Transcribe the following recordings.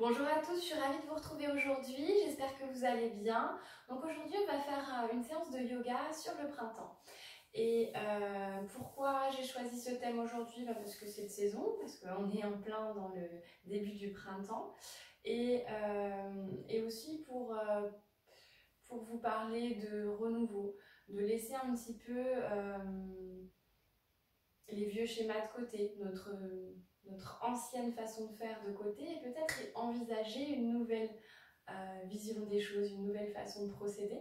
Bonjour à tous, je suis ravie de vous retrouver aujourd'hui, j'espère que vous allez bien. Donc aujourd'hui on va faire une séance de yoga sur le printemps. Et pourquoi j'ai choisi ce thème aujourd'hui? Parce que c'est de saison, parce qu'on est en plein dans le début du printemps. Et aussi pour vous parler de renouveau, de laisser un petit peu les vieux schémas de côté, notre ancienne façon de faire de côté et peut-être envisager une nouvelle vision des choses, une nouvelle façon de procéder.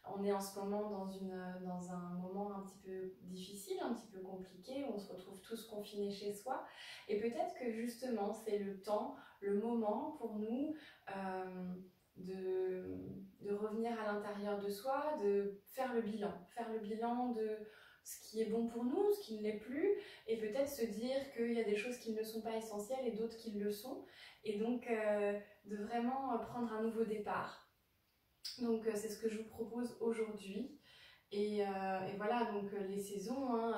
On est en ce moment dans un moment un petit peu difficile, un petit peu compliqué, où on se retrouve tous confinés chez soi. Et peut-être que justement, c'est le temps, le moment pour nous de revenir à l'intérieur de soi, de faire le bilan de ce qui est bon pour nous, ce qui ne l'est plus, et peut-être se dire qu'il y a des choses qui ne sont pas essentielles et d'autres qui le sont. Et donc, de vraiment prendre un nouveau départ. Donc c'est ce que je vous propose aujourd'hui. Et voilà, donc les saisons,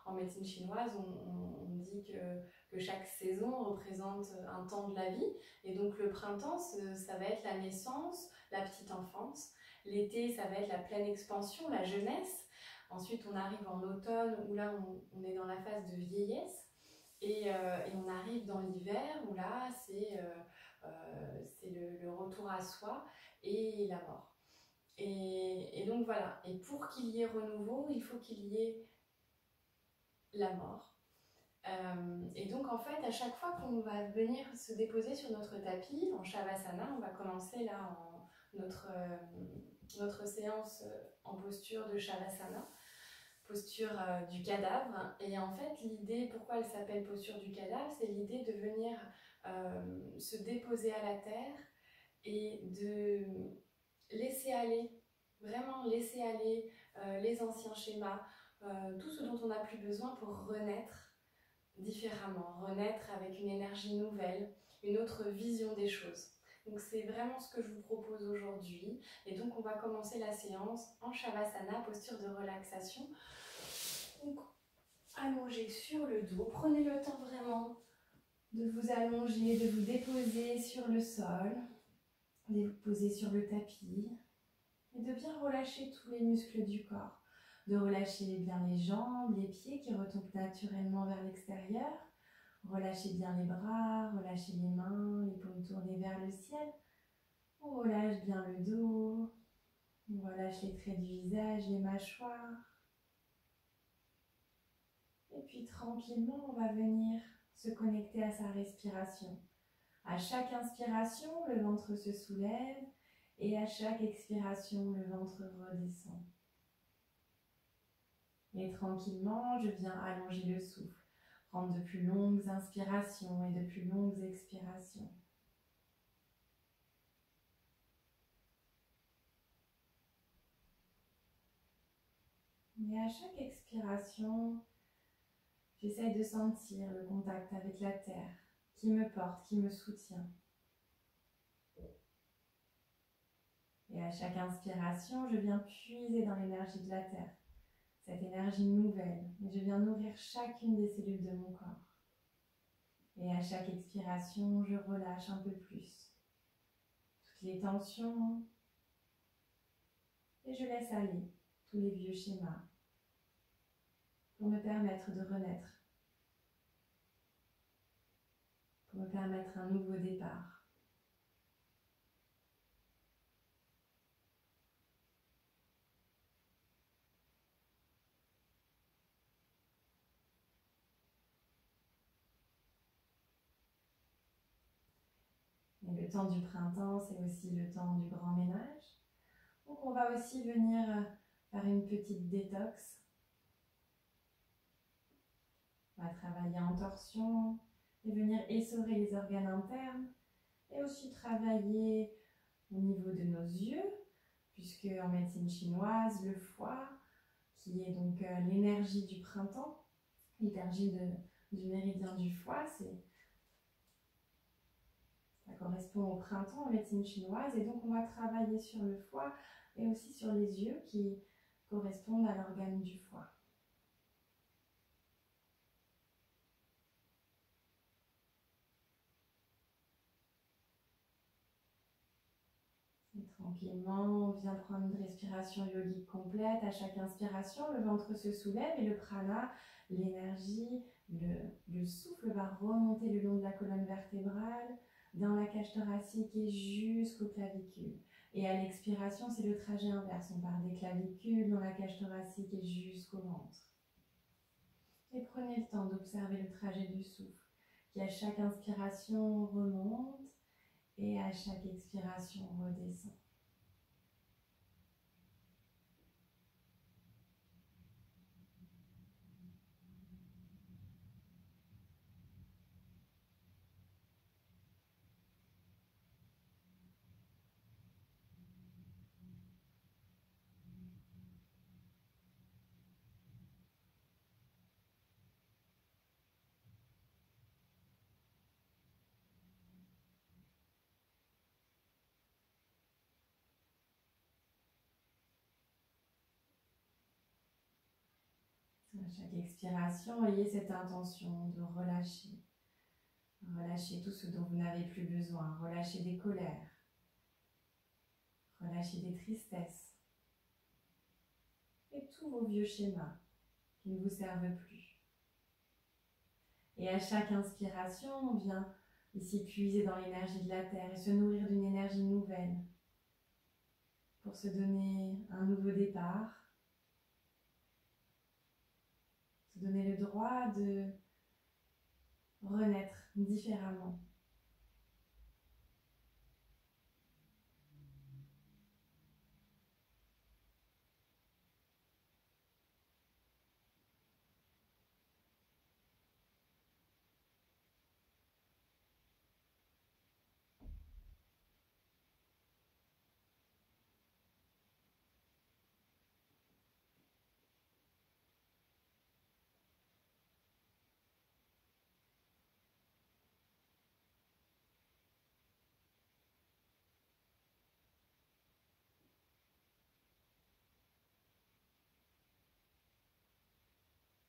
en médecine chinoise, on dit que chaque saison représente un temps de la vie. Et donc le printemps, ça va être la naissance, la petite enfance. L'été, ça va être la pleine expansion, la jeunesse. Ensuite, on arrive en automne, où là, on est dans la phase de vieillesse. Et on arrive dans l'hiver, où là, c'est le retour à soi et la mort. Et donc voilà, et pour qu'il y ait renouveau, il faut qu'il y ait la mort. Et donc en fait, à chaque fois qu'on va venir se déposer sur notre tapis, en Shavasana, on va commencer là notre séance en posture de Shavasana, posture du cadavre. Et en fait, l'idée, pourquoi elle s'appelle posture du cadavre, c'est l'idée de venir se déposer à la terre et de laisser aller, vraiment laisser aller les anciens schémas, tout ce dont on n'a plus besoin pour renaître différemment, renaître avec une énergie nouvelle, une autre vision des choses. Donc c'est vraiment ce que je vous propose aujourd'hui. Et donc on va commencer la séance en Shavasana, posture de relaxation. Donc allongé sur le dos, prenez le temps vraiment de vous allonger, de vous déposer sur le sol, de vous poser sur le tapis. Et de bien relâcher tous les muscles du corps. De relâcher bien les jambes, les pieds qui retombent naturellement vers l'extérieur. Relâchez bien les bras, relâchez les mains, les paumes tournées vers le ciel. On relâche bien le dos. On relâche les traits du visage, les mâchoires. Et puis tranquillement, on va venir se connecter à sa respiration. À chaque inspiration, le ventre se soulève. Et à chaque expiration, le ventre redescend. Et tranquillement, je viens allonger le souffle, prendre de plus longues inspirations et de plus longues expirations. Et à chaque expiration, j'essaye de sentir le contact avec la terre qui me porte, qui me soutient. Et à chaque inspiration, je viens puiser dans l'énergie de la terre, cette énergie nouvelle, et je viens nourrir chacune des cellules de mon corps. Et à chaque expiration, je relâche un peu plus toutes les tensions et je laisse aller tous les vieux schémas pour me permettre de renaître, pour me permettre un nouveau départ. Et le temps du printemps, c'est aussi le temps du grand ménage. Donc on va aussi venir faire une petite détox. On va travailler en torsion et venir essorer les organes internes et aussi travailler au niveau de nos yeux, puisque en médecine chinoise, le foie, qui est donc l'énergie du printemps, l'énergie du méridien du foie, ça correspond au printemps en médecine chinoise, et donc on va travailler sur le foie et aussi sur les yeux qui correspondent à l'organe du foie. Tranquillement, on vient prendre une respiration yogique complète. À chaque inspiration, le ventre se soulève et le prana, l'énergie, le souffle va remonter le long de la colonne vertébrale, dans la cage thoracique et jusqu'aux clavicules. Et à l'expiration, c'est le trajet inverse. On part des clavicules dans la cage thoracique et jusqu'au ventre. Et prenez le temps d'observer le trajet du souffle, qui à chaque inspiration remonte et à chaque expiration redescend. À chaque expiration, ayez cette intention de relâcher. Relâchez tout ce dont vous n'avez plus besoin. Relâchez des colères. Relâchez des tristesses. Et tous vos vieux schémas qui ne vous servent plus. Et à chaque inspiration, on vient ici puiser dans l'énergie de la Terre et se nourrir d'une énergie nouvelle pour se donner un nouveau départ, se donner le droit de renaître différemment.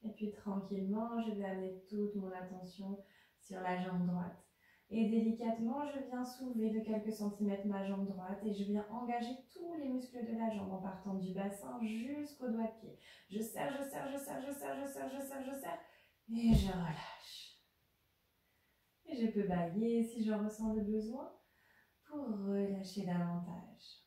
Et puis tranquillement, je vais amener toute mon attention sur la jambe droite. Et délicatement, je viens soulever de quelques centimètres ma jambe droite et je viens engager tous les muscles de la jambe en partant du bassin jusqu'au doigt de pied. Je serre, je serre, je serre, je serre, je serre, je serre, je serre et je relâche. Et je peux bâiller si j'en ressens le besoin pour relâcher davantage.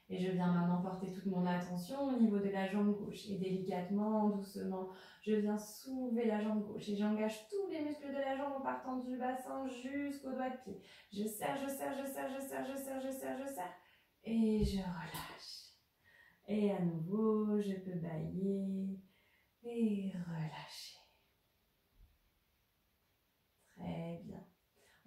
Et je viens maintenant porter toute mon attention au niveau de la jambe gauche. Et délicatement, doucement, je viens soulever la jambe gauche. Et j'engage tous les muscles de la jambe en partant du bassin jusqu'au doigt de pied. Je serre, je serre, je serre, je serre, je serre, je serre, je serre. Et je relâche. Et à nouveau, je peux bâiller et relâcher. Très bien.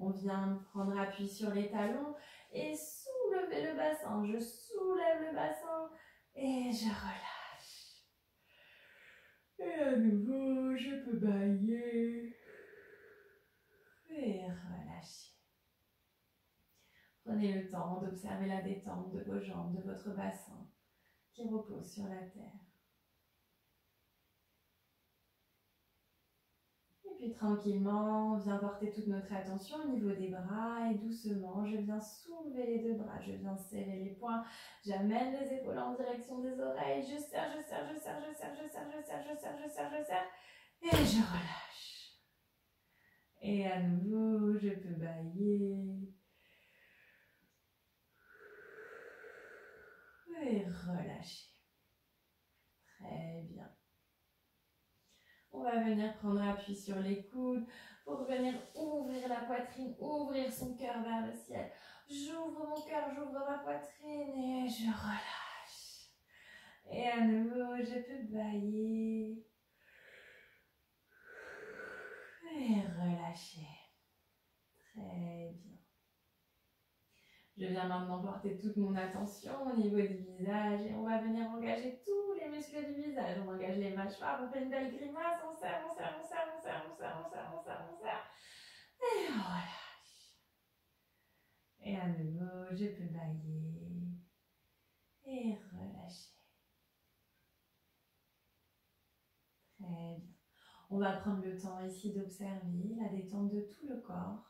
On vient prendre appui sur les talons et soulever le bassin. Je soulève le bassin et je relâche. Et à nouveau, je peux bâiller et relâcher. Prenez le temps d'observer la détente de vos jambes, de votre bassin qui repose sur la terre. Et puis tranquillement, on vient porter toute notre attention au niveau des bras et doucement, je viens soulever les deux bras, je viens serrer les poings, j'amène les épaules en direction des oreilles, je serre, je serre, je serre, je serre, je serre, je serre, je serre, je serre, je serre, et je relâche. Et à nouveau, je peux bâiller et relâcher. Très bien. On va venir prendre appui sur les coudes pour venir ouvrir la poitrine, ouvrir son cœur vers le ciel. J'ouvre mon cœur, j'ouvre ma poitrine et je relâche. Et à nouveau, je peux bâiller et relâcher. Très bien. Je viens maintenant porter toute mon attention au niveau du visage et on va venir engager tous les muscles du visage. On engage les mâchoires, on fait une belle grimace, on serre, on serre, on serre, on serre, on serre, on serre, on serre, on serre. Et on relâche. Et à nouveau, je peux bâiller et relâcher. Très bien. On va prendre le temps ici d'observer la détente de tout le corps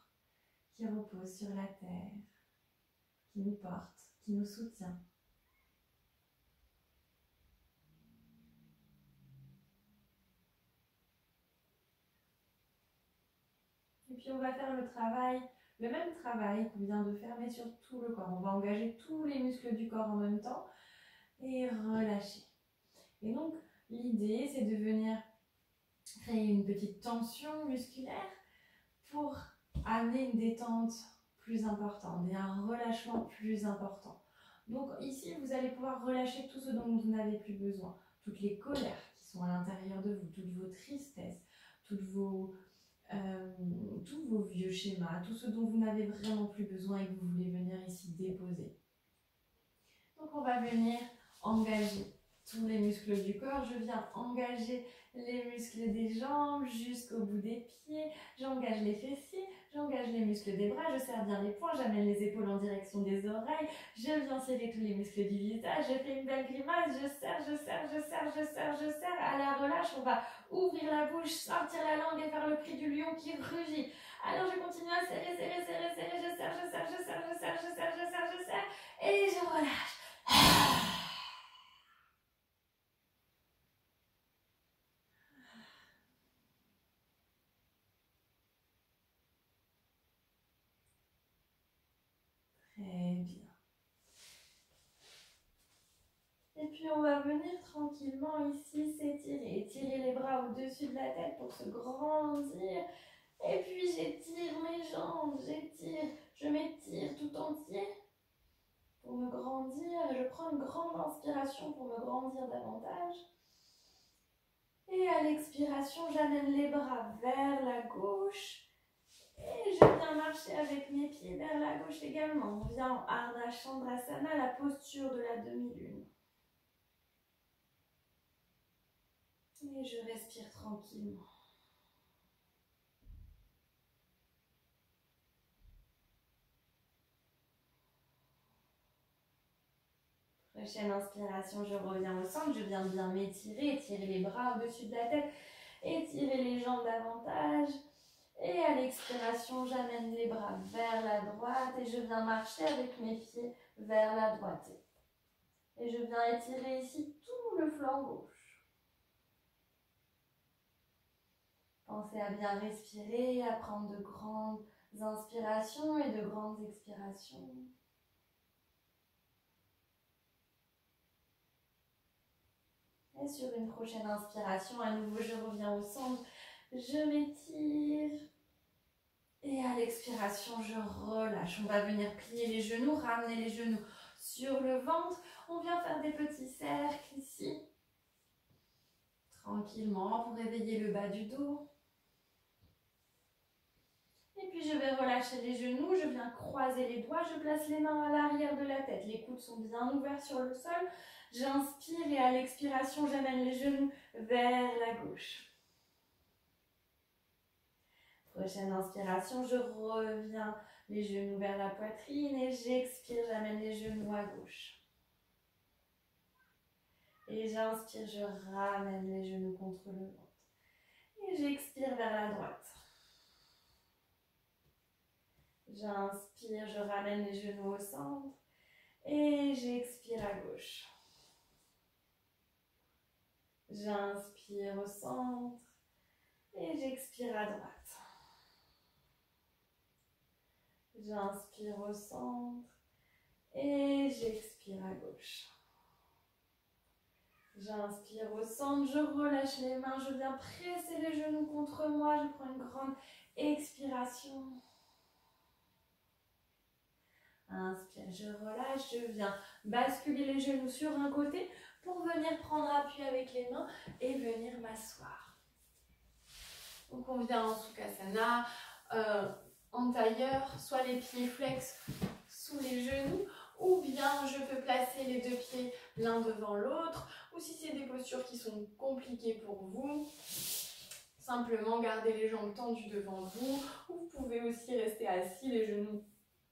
qui repose sur la terre, qui nous porte, qui nous soutient. Et puis on va faire le même travail qu'on vient de faire, mais sur tout le corps. On va engager tous les muscles du corps en même temps et relâcher. Et donc, l'idée, c'est de venir créer une petite tension musculaire pour amener une détente plus importante et un relâchement plus important. Donc ici, vous allez pouvoir relâcher tout ce dont vous n'avez plus besoin. Toutes les colères qui sont à l'intérieur de vous, toutes vos tristesses, tous vos vieux schémas, tout ce dont vous n'avez vraiment plus besoin et que vous voulez venir ici déposer. Donc on va venir engager tous les muscles du corps. Je viens engager les muscles des jambes jusqu'au bout des pieds. J'engage les fessiers, j'engage les muscles des bras. Je serre bien les poings, j'amène les épaules en direction des oreilles. Je viens serrer tous les muscles du visage. Je fais une belle grimace. Je serre, je serre, je serre, je serre, je serre. À la relâche, on va ouvrir la bouche, sortir la langue et faire le cri du lion qui rugit. Alors je continue à serrer, serrer, serrer, serrer. Je serre, je serre, je serre, je serre, je serre, je serre, je serre. Et je relâche. Très bien. Et puis on va venir tranquillement ici s'étirer. Étirer les bras au-dessus de la tête pour se grandir. Et puis j'étire mes jambes, je m'étire tout entier pour me grandir. Je prends une grande inspiration pour me grandir davantage. Et à l'expiration, j'amène les bras vers la gauche. Et je viens marcher avec mes pieds vers la gauche également. On vient en Ardha Chandrasana, la posture de la demi-lune. Et je respire tranquillement. Prochaine inspiration, je reviens au centre, je viens bien m'étirer, étirer les bras au-dessus de la tête, étirer les jambes davantage. Et à l'expiration, j'amène les bras vers la droite et je viens marcher avec mes pieds vers la droite. Et je viens étirer ici tout le flanc gauche. Pensez à bien respirer, à prendre de grandes inspirations et de grandes expirations. Et sur une prochaine inspiration, à nouveau, je reviens au centre, je m'étire. Et à l'expiration, je relâche. On va venir plier les genoux, ramener les genoux sur le ventre. On vient faire des petits cercles ici. Tranquillement pour réveiller le bas du dos. Et puis je vais relâcher les genoux, je viens croiser les doigts, je place les mains à l'arrière de la tête. Les coudes sont bien ouverts sur le sol. J'inspire et à l'expiration, j'amène les genoux vers la gauche. Prochaine inspiration, je reviens les genoux vers la poitrine et j'expire, j'amène les genoux à gauche. Et j'inspire, je ramène les genoux contre le ventre. Et j'expire vers la droite. J'inspire, je ramène les genoux au centre. Et j'expire à gauche. J'inspire au centre. Et j'expire à droite. J'inspire au centre. Et j'expire à gauche. J'inspire au centre, je relâche les mains, je viens presser les genoux contre moi, je prends une grande expiration. Inspire, je relâche, je viens basculer les genoux sur un côté pour venir prendre appui avec les mains et venir m'asseoir. Donc on vient en Sukhasana, en tailleur, soit les pieds flex sous les genoux, ou bien je peux placer les deux pieds l'un devant l'autre, ou si c'est des postures qui sont compliquées pour vous, simplement gardez les jambes tendues devant vous, ou vous pouvez aussi rester assis, les genoux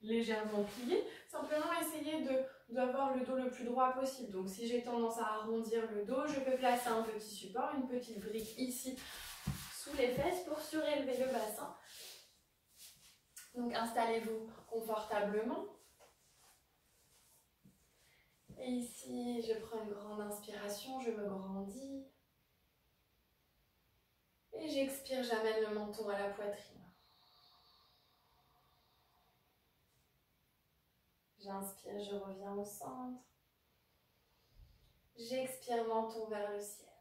légèrement pliés, simplement essayez d'avoir le dos le plus droit possible. Donc si j'ai tendance à arrondir le dos, je peux placer un petit support, une petite brique ici sous les fesses pour surélever le bassin. Donc installez-vous confortablement. Et ici, je prends une grande inspiration, je me grandis. Et j'expire, j'amène le menton à la poitrine. J'inspire, je reviens au centre. J'expire, menton vers le ciel.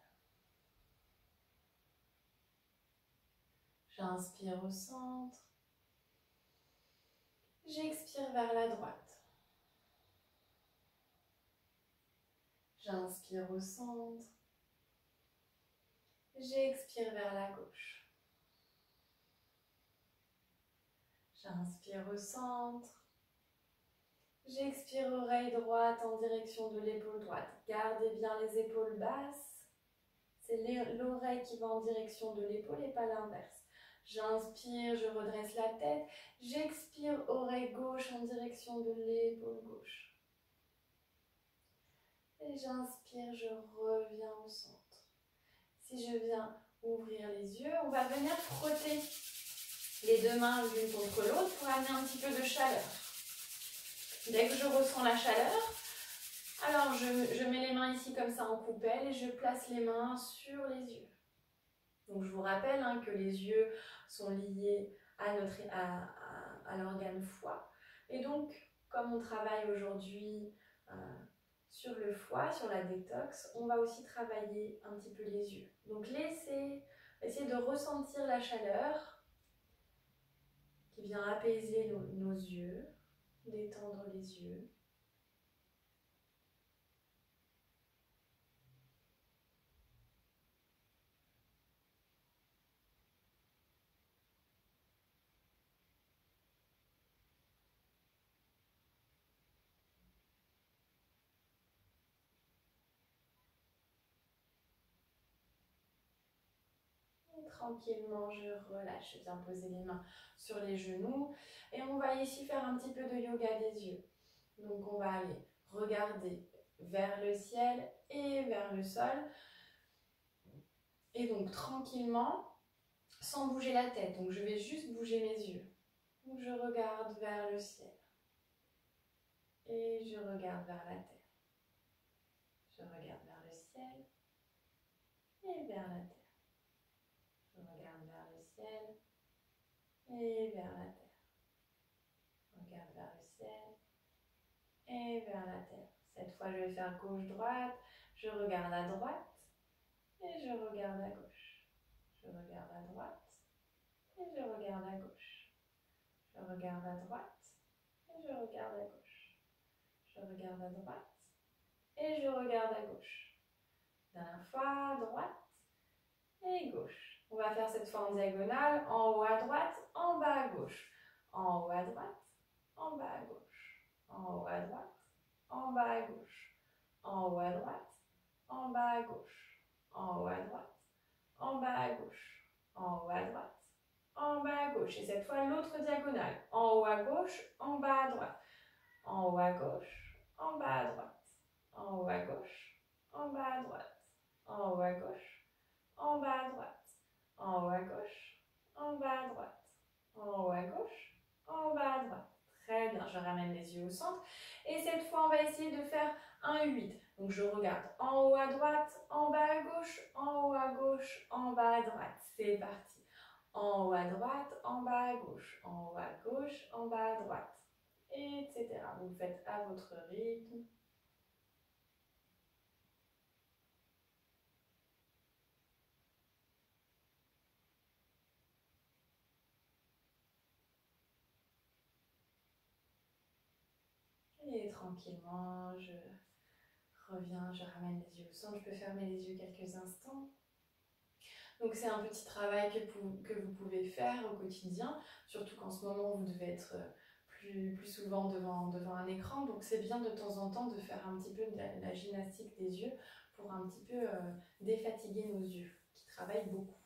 J'inspire au centre. J'expire vers la droite. J'inspire au centre. J'expire vers la gauche. J'inspire au centre. J'expire oreille droite en direction de l'épaule droite. Gardez bien les épaules basses. C'est l'oreille qui va en direction de l'épaule et pas l'inverse. J'inspire, je redresse la tête. J'expire, oreille gauche en direction de l'épaule gauche. Et j'inspire, je reviens au centre. Si je viens ouvrir les yeux, on va venir frotter les deux mains l'une contre l'autre pour amener un petit peu de chaleur. Dès que je ressens la chaleur, alors je mets les mains ici comme ça en coupelle et je place les mains sur les yeux. Donc je vous rappelle que les yeux sont liés à l'organe foie. Et donc, comme on travaille aujourd'hui sur le foie, sur la détox, on va aussi travailler un petit peu les yeux. Donc essayez de ressentir la chaleur qui vient apaiser nos yeux, détendre les yeux. Tranquillement, je relâche, je viens poser les mains sur les genoux et on va ici faire un petit peu de yoga des yeux. Donc on va aller regarder vers le ciel et vers le sol et donc tranquillement, sans bouger la tête. Donc je vais juste bouger mes yeux. Donc je regarde vers le ciel et je regarde vers la terre. Je regarde vers le ciel et vers la terre. Je regarde vers le ciel et vers la terre. Je regarde vers le ciel et vers la terre. Cette fois, je vais faire gauche-droite. Je regarde à droite et je regarde à gauche. Je regarde à droite et je regarde à gauche. Je regarde à droite et je regarde à gauche. Je regarde à droite et je regarde à gauche. Dernière fois, droite et gauche. On va faire cette fois en diagonale, en haut à droite, en bas à gauche. En haut à droite, en bas à gauche. En haut à droite, en bas à gauche. En haut à droite, en bas à gauche. En haut à droite, en bas à gauche. En haut à droite, en bas à gauche. Et cette fois, l'autre diagonale. En haut à gauche, en bas à droite. En haut à gauche, en bas à droite. En haut à gauche, en bas à droite. En haut à gauche, en bas à droite. En haut à gauche, en bas à droite. En haut à gauche, en bas à droite. Très bien, je ramène les yeux au centre. Et cette fois, on va essayer de faire un 8. Donc je regarde en haut à droite, en bas à gauche, en haut à gauche, en bas à droite. C'est parti. En haut à droite, en bas à gauche, en haut à gauche, en bas à droite, etc. Vous le faites à votre rythme. Et tranquillement, je reviens, je ramène les yeux au centre. Je peux fermer les yeux quelques instants. Donc c'est un petit travail que vous pouvez faire au quotidien, surtout qu'en ce moment vous devez être plus souvent devant un écran. Donc c'est bien de temps en temps de faire un petit peu de la gymnastique des yeux pour un petit peu défatiguer nos yeux qui travaillent beaucoup.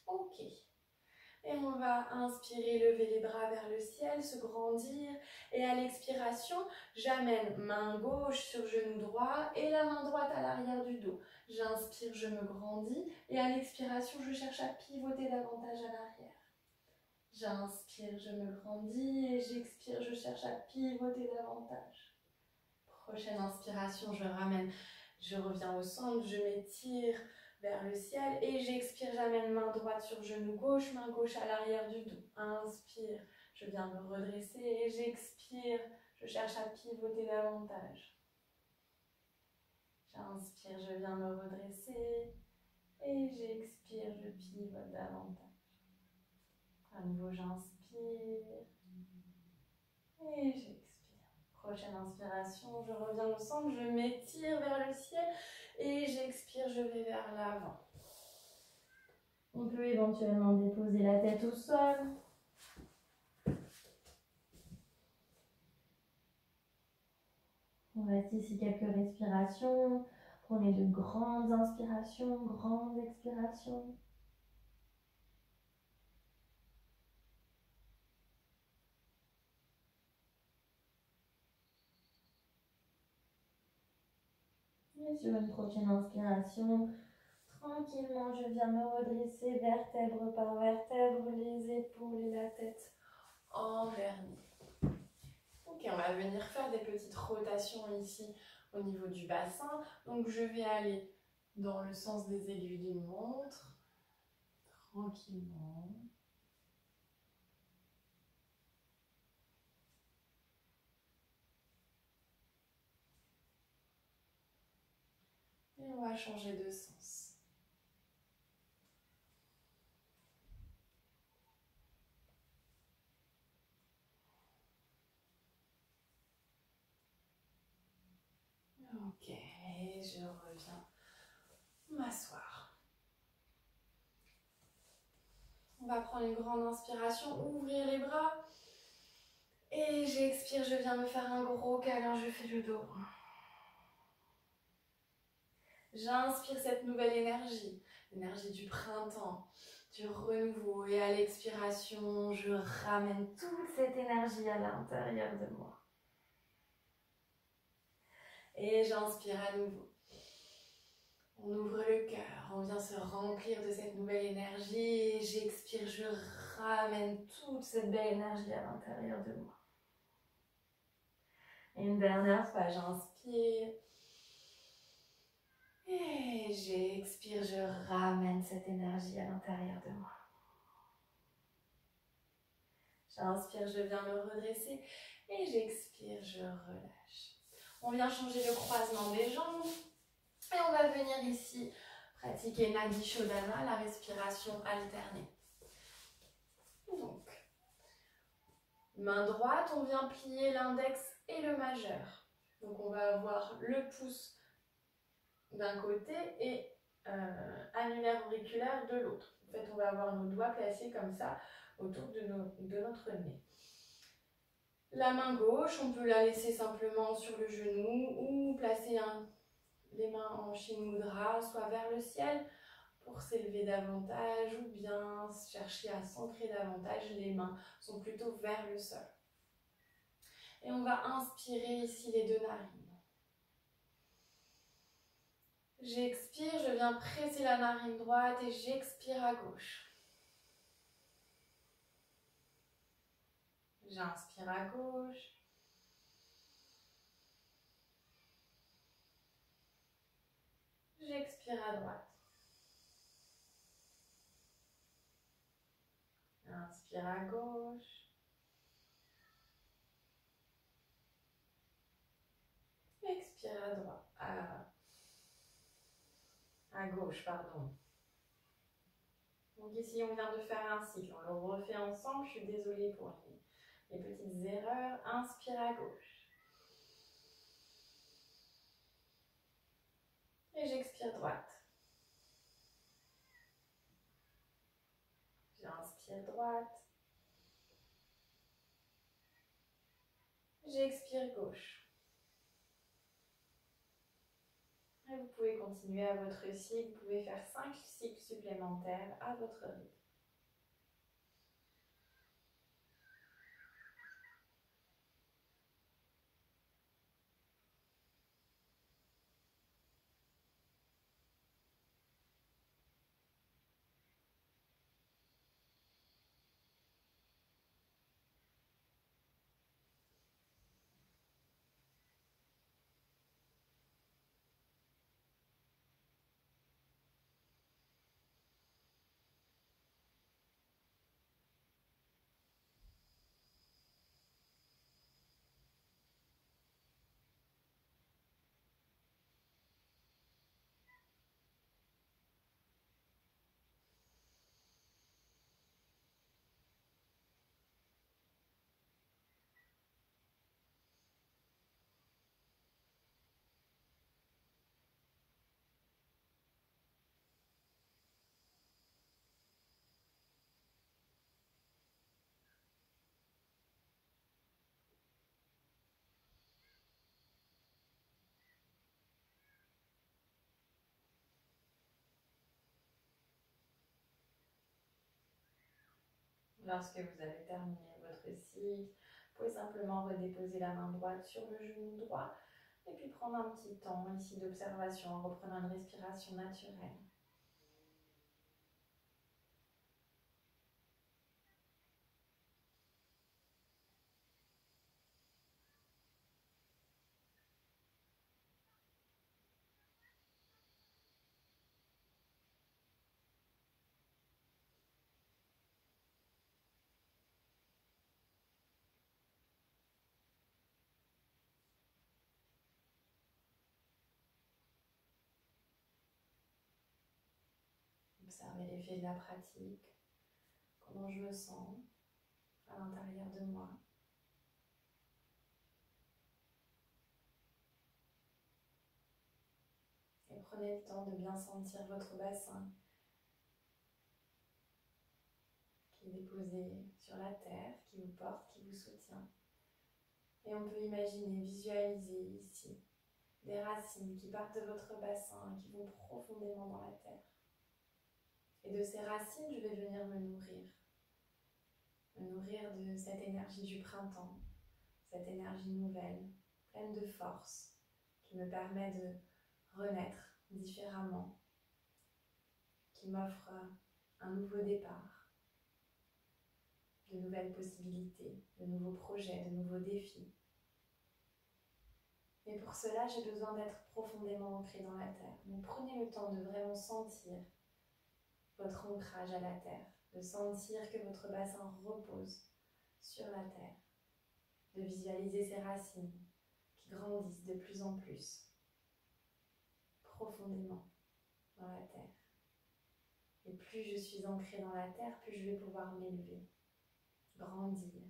Ok. Et on va inspirer, lever les bras vers le ciel, se grandir. Et à l'expiration, j'amène main gauche sur genou droit et la main droite à l'arrière du dos. J'inspire, je me grandis. Et à l'expiration, je cherche à pivoter davantage à l'arrière. J'inspire, je me grandis et j'expire, je cherche à pivoter davantage. Prochaine inspiration, je ramène, je reviens au centre, je m'étire vers le ciel et j'expire, j'amène main droite sur genou gauche, main gauche à l'arrière du dos. Inspire, je viens me redresser et j'expire, je cherche à pivoter davantage. J'inspire, je viens me redresser et j'expire, je pivote davantage. À nouveau, j'inspire et j'expire. Prochaine inspiration, je reviens au centre, je m'étire vers le ciel et j'expire, je vais vers l'avant. On peut éventuellement déposer la tête au sol. On reste ici quelques respirations. Prenez de grandes inspirations, grandes expirations. Et sur une prochaine inspiration, tranquillement, je viens me redresser vertèbre par vertèbre, les épaules et la tête en vernis. Ok, on va venir faire des petites rotations ici au niveau du bassin. Donc je vais aller dans le sens des aiguilles d'une montre, tranquillement. Et on va changer de sens. Ok, et je reviens m'asseoir. On va prendre une grande inspiration, ouvrir les bras. Et j'expire, je viens me faire un gros câlin, je fais le dos. J'inspire cette nouvelle énergie, l'énergie du printemps, du renouveau. Et à l'expiration, je ramène toute cette énergie à l'intérieur de moi. Et j'inspire à nouveau. On ouvre le cœur, on vient se remplir de cette nouvelle énergie. Et j'expire, je ramène toute cette belle énergie à l'intérieur de moi. Et une dernière fois, j'inspire. Et j'expire, je ramène cette énergie à l'intérieur de moi. J'inspire, je viens me redresser. Et j'expire, je relâche. On vient changer le croisement des jambes. Et on va venir ici pratiquer Nadi Shodhana, la respiration alternée. Donc, main droite, on vient plier l'index et le majeur. Donc on va avoir le pouce d'un côté et annulaire auriculaire de l'autre. En fait, on va avoir nos doigts placés comme ça autour de notre nez. La main gauche, on peut la laisser simplement sur le genou ou placer les mains en Shin Mudra, soit vers le ciel pour s'élever davantage ou bien chercher à s'ancrer davantage. Les mains sont plutôt vers le sol. Et on va inspirer ici les deux narines. J'expire, je viens presser la narine droite et j'expire à gauche. J'inspire à gauche. J'expire à droite. Inspire à gauche. Expire à droite. À gauche, pardon. Donc ici, on vient de faire un cycle. On le refait ensemble. Je suis désolée pour les petites erreurs. Inspire à gauche. Et j'expire droite. J'inspire droite. J'expire gauche. Et vous pouvez continuer à votre cycle. Vous pouvez faire 5 cycles supplémentaires à votre rythme. Lorsque vous avez terminé votre cycle, vous pouvez simplement redéposer la main droite sur le genou droit et puis prendre un petit temps ici d'observation en reprenant une respiration naturelle. Observez l'effet de la pratique, comment je me sens à l'intérieur de moi. Et prenez le temps de bien sentir votre bassin qui est déposé sur la terre, qui vous porte, qui vous soutient. Et on peut imaginer, visualiser ici des racines qui partent de votre bassin, qui vont profondément dans la terre. Et de ces racines, je vais venir me nourrir de cette énergie du printemps, cette énergie nouvelle, pleine de force, qui me permet de renaître différemment, qui m'offre un nouveau départ, de nouvelles possibilités, de nouveaux projets, de nouveaux défis. Et pour cela, j'ai besoin d'être profondément ancré dans la terre. Donc prenez le temps de vraiment sentir votre ancrage à la terre, de sentir que votre bassin repose sur la terre, de visualiser ces racines qui grandissent de plus en plus profondément dans la terre. Et plus je suis ancrée dans la terre, plus je vais pouvoir m'élever, grandir.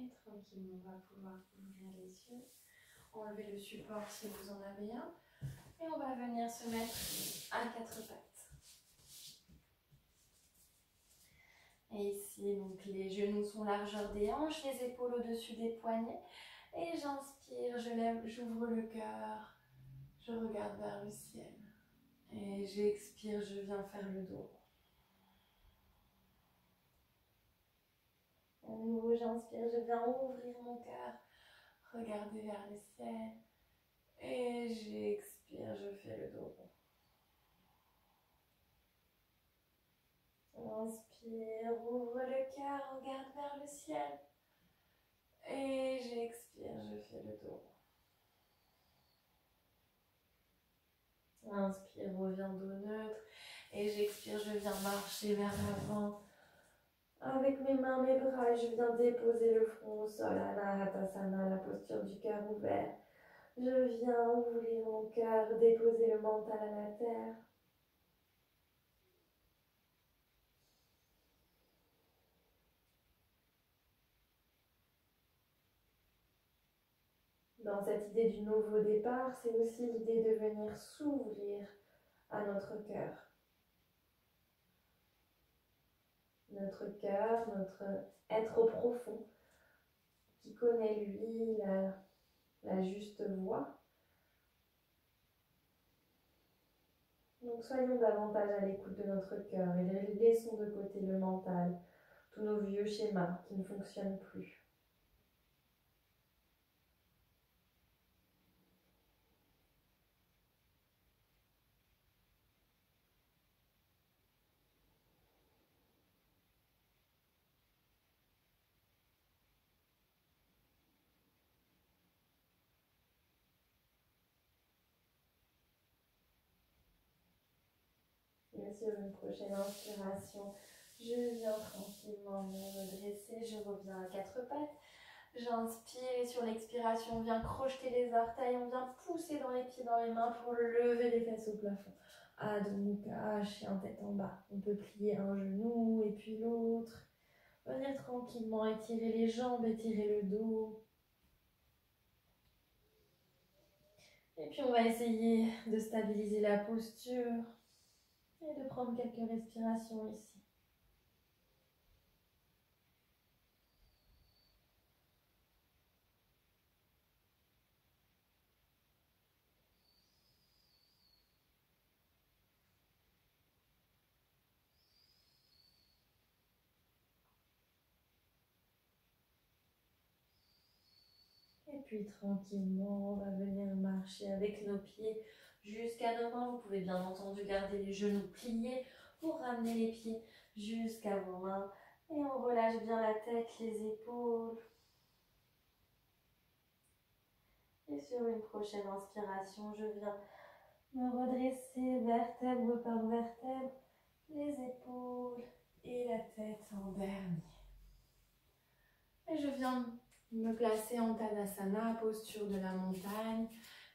Et tranquillement, on va pouvoir ouvrir les yeux, enlever le support si vous en avez un, et on va venir se mettre à quatre pattes. Et ici, donc, les genoux sont largeur des hanches, les épaules au-dessus des poignets. Et j'inspire, je lève, j'ouvre le cœur, je regarde vers le ciel. Et j'expire, je viens faire le dos. À nouveau, j'inspire, je viens ouvrir mon cœur, regarder vers le ciel. Et j'expire, je fais le dos. Inspire, ouvre le cœur, regarde vers le ciel. Et j'expire, je fais le dos. Inspire, reviens dos neutre. Et j'expire, je viens marcher vers l'avant. Avec mes mains, mes bras, je viens déposer le front au sol, Anahatasana, la posture du cœur ouvert. Je viens ouvrir mon cœur, déposer le mental à la terre. Dans cette idée du nouveau départ, c'est aussi l'idée de venir s'ouvrir à notre cœur. Notre cœur, notre être profond, qui connaît lui la juste voie. Donc soyons davantage à l'écoute de notre cœur et laissons de côté le mental, tous nos vieux schémas qui ne fonctionnent plus. Et sur une prochaine inspiration, je viens tranquillement me redresser, je reviens à quatre pattes. J'inspire et sur l'expiration, on vient crocheter les orteils, on vient pousser dans les pieds, dans les mains pour lever les fesses au plafond. Adho Mukha, chien tête en bas. On peut plier un genou et puis l'autre. Venir tranquillement étirer les jambes, étirer le dos. Et puis on va essayer de stabiliser la posture et de prendre quelques respirations ici. Et puis tranquillement, on va venir marcher avec nos pieds jusqu'à nos mains. Vous pouvez bien entendu garder les genoux pliés pour ramener les pieds jusqu'à vos mains. Et on relâche bien la tête, les épaules. Et sur une prochaine inspiration, je viens me redresser vertèbre par vertèbre, les épaules et la tête en dernier. Et je viens me placer en Tadasana, posture de la montagne.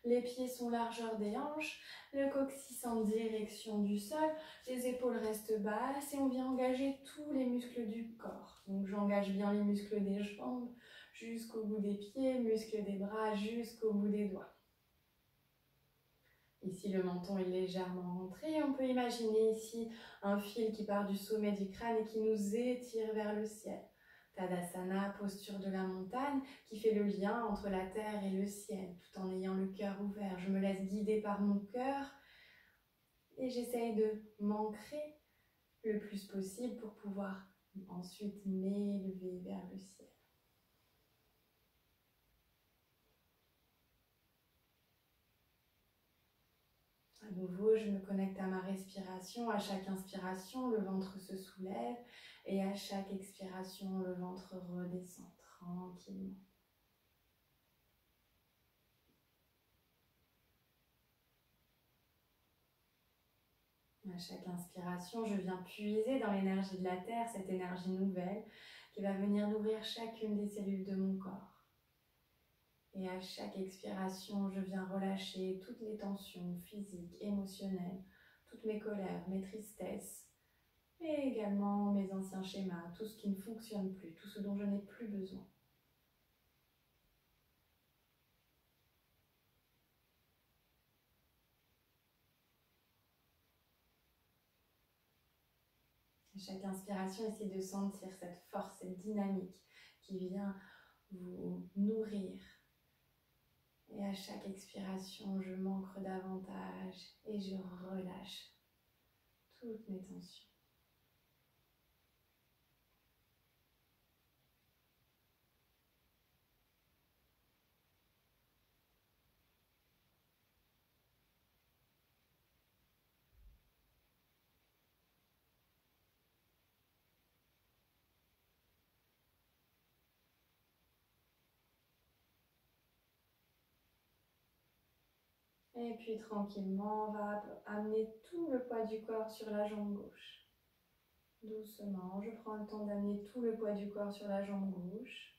Les pieds sont largeur des hanches, le coccyx en direction du sol, les épaules restent basses et on vient engager tous les muscles du corps. Donc j'engage bien les muscles des jambes jusqu'au bout des pieds, muscles des bras jusqu'au bout des doigts. Ici, le menton est légèrement rentré. On peut imaginer ici un fil qui part du sommet du crâne et qui nous étire vers le ciel. Tadasana, posture de la montagne, qui fait le lien entre la terre et le ciel, tout en ayant le cœur ouvert. Je me laisse guider par mon cœur et j'essaye de m'ancrer le plus possible pour pouvoir ensuite m'élever vers le ciel. À nouveau, je me connecte à ma respiration. À chaque inspiration, le ventre se soulève et à chaque expiration, le ventre redescend tranquillement. À chaque inspiration, je viens puiser dans l'énergie de la terre, cette énergie nouvelle qui va venir nourrir chacune des cellules de mon corps. Et à chaque expiration, je viens relâcher toutes les tensions physiques, émotionnelles, toutes mes colères, mes tristesses, et également mes anciens schémas, tout ce qui ne fonctionne plus, tout ce dont je n'ai plus besoin. À chaque inspiration, essayez de sentir cette force, cette dynamique qui vient vous nourrir. Et à chaque expiration, je m'ancre davantage et je relâche toutes mes tensions. Et puis tranquillement, on va amener tout le poids du corps sur la jambe gauche. Doucement, je prends le temps d'amener tout le poids du corps sur la jambe gauche.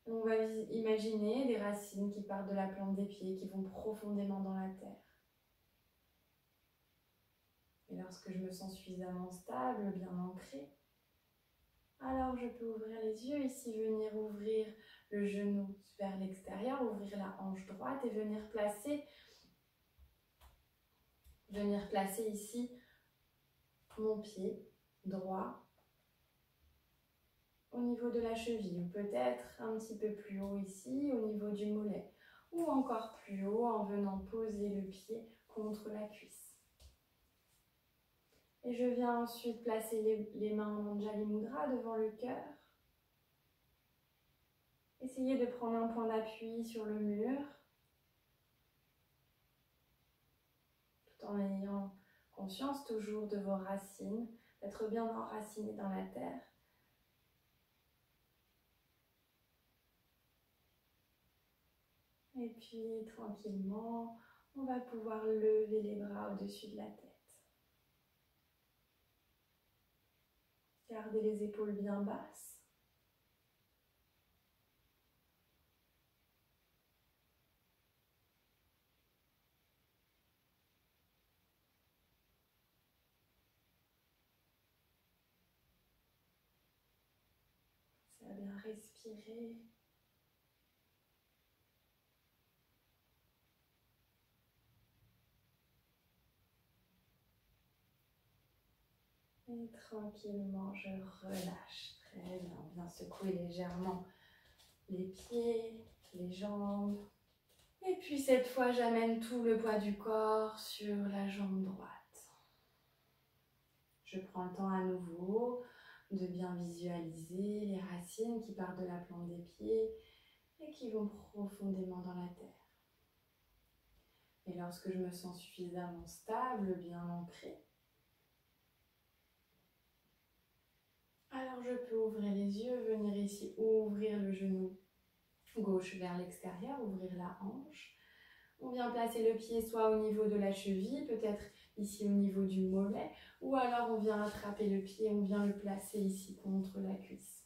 On va imaginer des racines qui partent de la plante des pieds, qui vont profondément dans la terre. Et lorsque je me sens suffisamment stable, bien ancrée, alors je peux ouvrir les yeux ici, venir ouvrir le genou vers l'extérieur, ouvrir la hanche droite et venir placer ici mon pied droit au niveau de la cheville, ou peut-être un petit peu plus haut ici, au niveau du mollet, ou encore plus haut en venant poser le pied contre la cuisse. Et je viens ensuite placer les mains en Anjali Mudra devant le cœur. Essayez de prendre un point d'appui sur le mur, tout en ayant conscience toujours de vos racines, d'être bien enraciné dans la terre. Et puis, tranquillement, on va pouvoir lever les bras au-dessus de la tête. Gardez les épaules bien basses. respirer. Et tranquillement, je relâche. Très bien. On vient secouer légèrement les pieds, les jambes. Et puis cette fois, j'amène tout le poids du corps sur la jambe droite. Je prends le temps à nouveau de bien visualiser les racines qui partent de la plante des pieds et qui vont profondément dans la terre. Et lorsque je me sens suffisamment stable, bien ancrée, alors je peux ouvrir les yeux, venir ici, ouvrir le genou gauche vers l'extérieur, ouvrir la hanche. On vient placer le pied soit au niveau de la cheville, peut-être ici au niveau du mollet, ou alors on vient attraper le pied, on vient le placer ici contre la cuisse.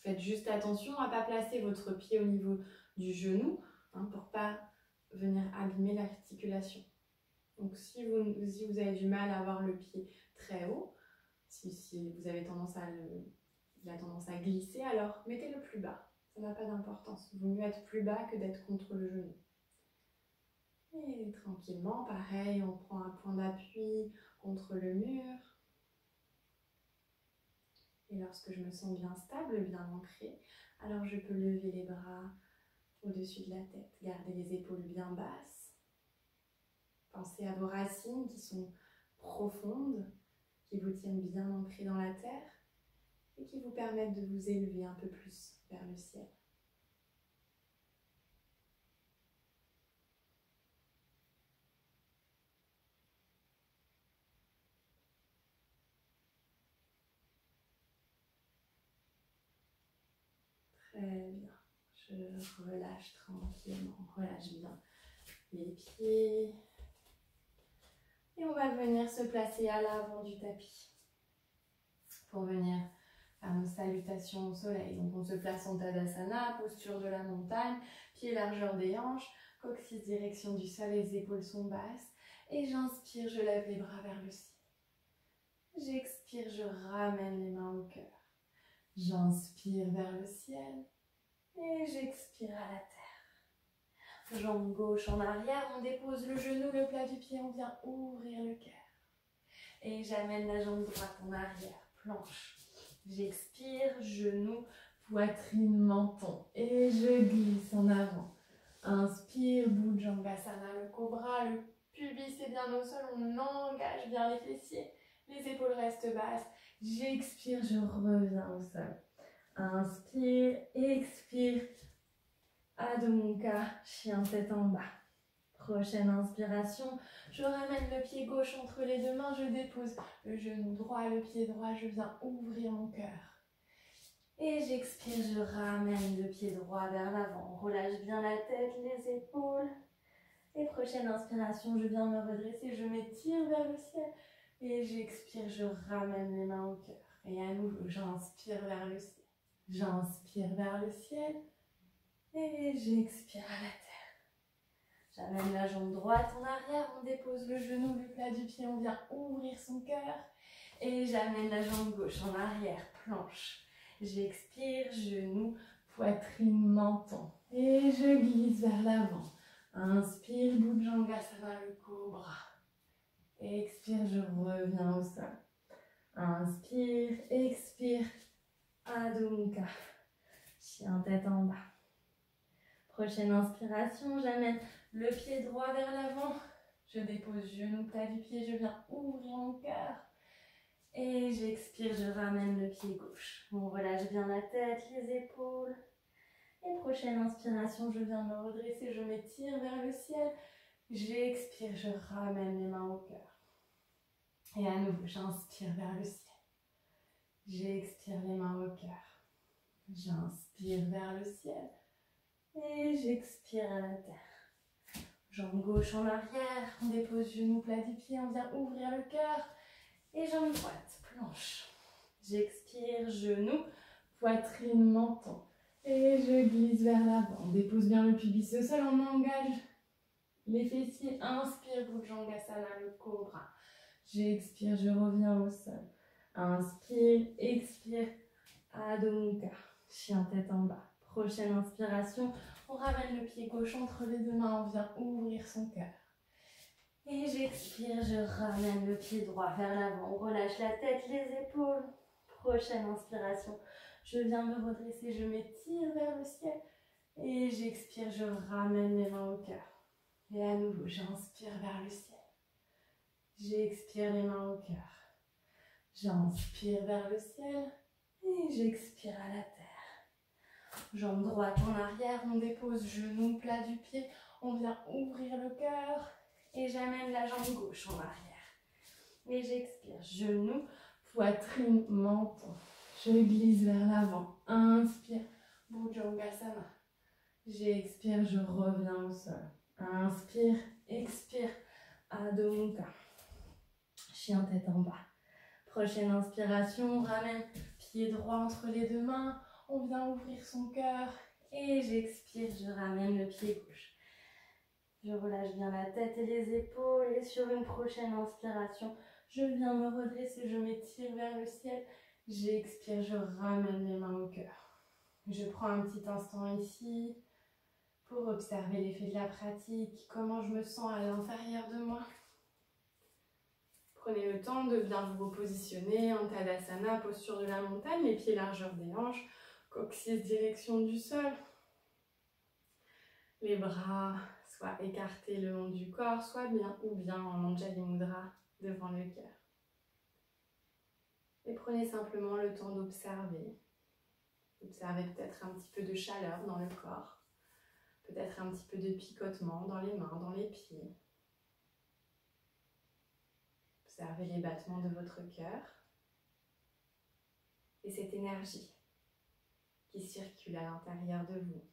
Faites juste attention à ne pas placer votre pied au niveau du genou, pour ne pas venir abîmer l'articulation. Donc si vous avez du mal à avoir le pied très haut, si vous avez tendance à glisser, alors mettez-le plus bas. Ça n'a pas d'importance. Il vaut mieux être plus bas que d'être contre le genou. Et tranquillement, pareil, on prend un point d'appui contre le mur. Et lorsque je me sens bien stable, bien ancrée, alors je peux lever les bras au-dessus de la tête. Gardez les épaules bien basses. Pensez à vos racines qui sont profondes, qui vous tiennent bien ancrés dans la terre et qui vous permettent de vous élever un peu plus vers le ciel. Très bien. Je relâche tranquillement. Relâche bien les pieds. Et on va venir se placer à l'avant du tapis pour venir faire nos salutations au soleil. Donc on se place en Tadasana, posture de la montagne, pied largeur des hanches, coccyx direction du sol, les épaules sont basses. Et j'inspire, je lève les bras vers le ciel. J'expire, je ramène les mains au cœur. J'inspire vers le ciel et j'expire à la terre. Jambe gauche en arrière, on dépose le genou, le plat du pied, on vient ouvrir le cœur. Et j'amène la jambe droite en arrière, planche. J'expire, genou, poitrine, menton. Et je glisse en avant. Inspire, Bhujangasana, le cobra, le pubis est bien au sol, on engage bien les fessiers. Les épaules restent basses. J'expire, je reviens au sol. Inspire, expire. Adho Mukha, chien tête en bas. Prochaine inspiration, je ramène le pied gauche entre les deux mains, je dépose le genou droit, le pied droit, je viens ouvrir mon cœur. Et j'expire, je ramène le pied droit vers l'avant. Relâche bien la tête, les épaules. Et prochaine inspiration, je viens me redresser, je m'étire vers le ciel. Et j'expire, je ramène les mains au cœur. Et à nouveau, j'inspire vers le ciel. J'inspire vers le ciel. Et j'expire à la terre. J'amène la jambe droite en arrière, on dépose le genou, le plat du pied, on vient ouvrir son cœur. Et j'amène la jambe gauche en arrière, planche. J'expire, genou, poitrine, menton. Et je glisse vers l'avant. Inspire, Bhujangasana, le cobra. Expire, je reviens au sol. Inspire, expire, Adho Mukha, chien tête en bas. Prochaine inspiration, j'amène le pied droit vers l'avant. Je dépose genou, plat du pied, je viens ouvrir mon cœur. Et j'expire, je ramène le pied gauche. On relâche bien la tête, les épaules. Et prochaine inspiration, je viens me redresser, je m'étire vers le ciel. J'expire, je ramène les mains au cœur. Et à nouveau, j'inspire vers le ciel. J'expire les mains au cœur. J'inspire vers le ciel. Et j'expire à la terre. Jambe gauche en arrière, on dépose genou, plat du pied, on vient ouvrir le cœur. Et jambe droite, planche. J'expire, genou, poitrine, menton. Et je glisse vers l'avant. On dépose bien le pubis au sol, on engage les fessiers. Inspire, Bhujangasana, le cobra. J'expire, je reviens au sol. Inspire, expire, Adho Mukha, chien tête en bas. Prochaine inspiration, on ramène le pied gauche entre les deux mains, on vient ouvrir son cœur. Et j'expire, je ramène le pied droit vers l'avant, on relâche la tête, les épaules. Prochaine inspiration, je viens me redresser, je m'étire vers le ciel. Et j'expire, je ramène les mains au cœur. Et à nouveau, j'inspire vers le ciel. J'expire les mains au cœur. J'inspire vers le ciel. Et j'expire à la terre. Jambe droite en arrière, on dépose genou plat du pied. On vient ouvrir le cœur. Et j'amène la jambe gauche en arrière. Et j'expire, genou, poitrine, menton. Je glisse vers l'avant. Inspire, Bhujangasana. J'expire, je reviens au sol. Inspire, expire, Adho Mukha. Chien tête en bas. Prochaine inspiration, on ramène pied droit entre les deux mains. On vient ouvrir son cœur. Et j'expire, je ramène le pied gauche. Je relâche bien la tête et les épaules. Et sur une prochaine inspiration, je viens me redresser, je m'étire vers le ciel. J'expire, je ramène les mains au cœur. Je prends un petit instant ici pour observer l'effet de la pratique, comment je me sens à l'intérieur de moi. Prenez le temps de bien vous repositionner en Tadasana, posture de la montagne, les pieds largeur des hanches, coccyx direction du sol. Les bras soit écartés le long du corps, soit bien ou bien en Anjali Mudra devant le cœur. Et prenez simplement le temps d'observer. Observez peut-être un petit peu de chaleur dans le corps. Peut-être un petit peu de picotement dans les mains, dans les pieds. Observez les battements de votre cœur et cette énergie qui circule à l'intérieur de vous.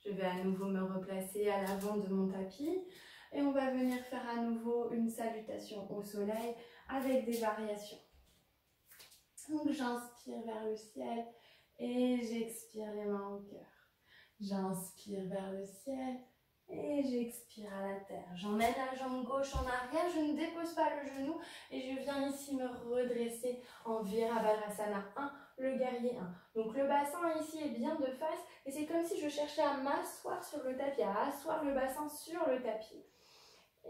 Je vais à nouveau me replacer à l'avant de mon tapis et on va venir faire à nouveau une salutation au soleil avec des variations. Donc j'inspire vers le ciel et j'expire les mains au cœur. J'inspire vers le ciel et j'expire à la terre. J'emmène la jambe gauche en arrière, je ne dépose pas le genou et je viens ici me redresser en Virabhadrasana 1, le guerrier 1. Donc le bassin ici est bien de face et c'est comme si je cherchais à m'asseoir sur le tapis, à asseoir le bassin sur le tapis.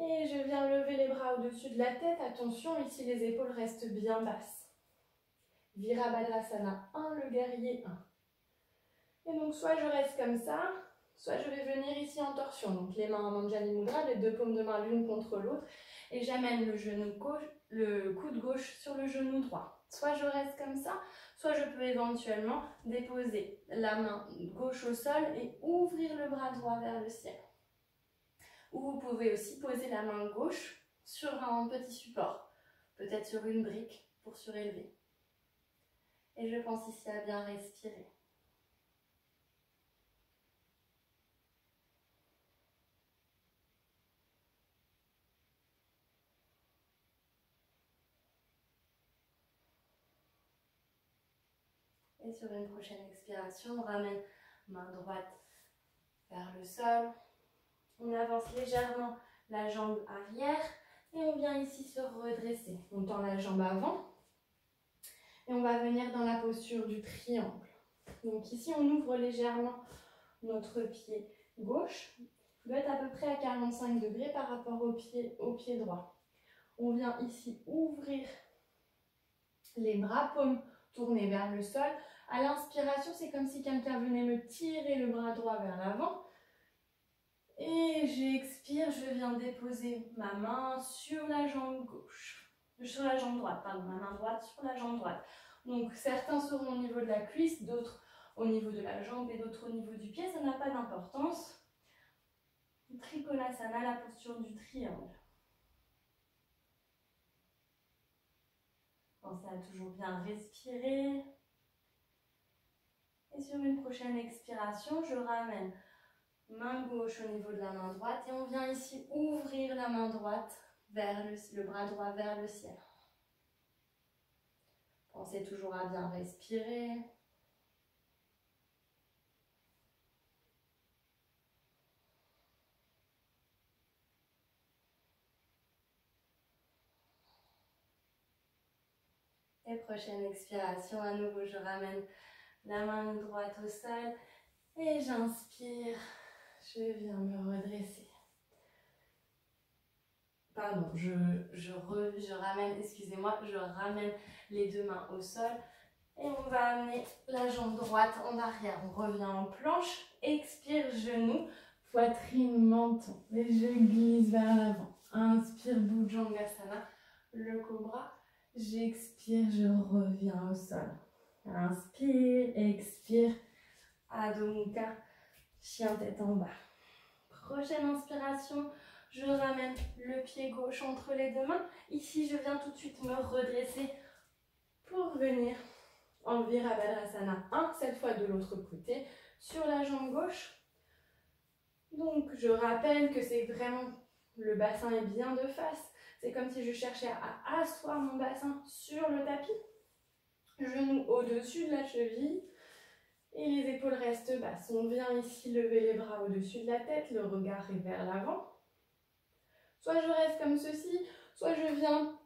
Et je viens lever les bras au-dessus de la tête. Attention, ici les épaules restent bien basses. Virabhadrasana 1, le guerrier 1. Et donc soit je reste comme ça, soit je vais venir ici en torsion. Donc les mains en Anjali Mudra, les deux paumes de main l'une contre l'autre. Et j'amène le genou gauche, le coude gauche sur le genou droit. Soit je reste comme ça, soit je peux éventuellement déposer la main gauche au sol et ouvrir le bras droit vers le ciel. Ou vous pouvez aussi poser la main gauche sur un petit support, peut-être sur une brique pour surélever. Et je pense ici à bien respirer. Et sur une prochaine expiration, on ramène main droite vers le sol. On avance légèrement la jambe arrière et on vient ici se redresser. On tend la jambe avant et on va venir dans la posture du triangle. Donc ici, on ouvre légèrement notre pied gauche. Il doit être à peu près à 45 degrés par rapport au pied droit. On vient ici ouvrir les bras, paumes tournées vers le sol. À l'inspiration, c'est comme si quelqu'un venait me tirer le bras droit vers l'avant. Et j'expire, je viens déposer ma main sur la jambe gauche. Sur la jambe droite, pardon, ma main droite sur la jambe droite. Donc certains seront au niveau de la cuisse, d'autres au niveau de la jambe et d'autres au niveau du pied, ça n'a pas d'importance. Trikonasana, la posture du triangle. Pensez à toujours bien respirer. Et sur une prochaine expiration, je ramène main gauche au niveau de la main droite et on vient ici ouvrir la main droite vers le bras droit vers le ciel. Pensez toujours à bien respirer. Et prochaine expiration, à nouveau, je ramène la main droite au sol et j'inspire. Je viens me redresser. Pardon, je ramène, excusez-moi, je ramène les deux mains au sol et on va amener la jambe droite en arrière. On revient en planche, expire, genou, poitrine, menton. Et je glisse vers l'avant. Inspire, Bhujangasana, le cobra. J'expire, je reviens au sol. Inspire, expire, Adho Mukha, chien tête en bas. Prochaine inspiration, je ramène le pied gauche entre les deux mains. Ici, je viens tout de suite me redresser pour venir en Virabhadrasana 1, cette fois de l'autre côté, sur la jambe gauche. Donc, je rappelle que c'est vraiment, le bassin est bien de face. C'est comme si je cherchais à asseoir mon bassin sur le tapis. Genoux au-dessus de la cheville. Et les épaules restent basses. On vient ici lever les bras au-dessus de la tête, le regard est vers l'avant. Soit je reste comme ceci, soit je viens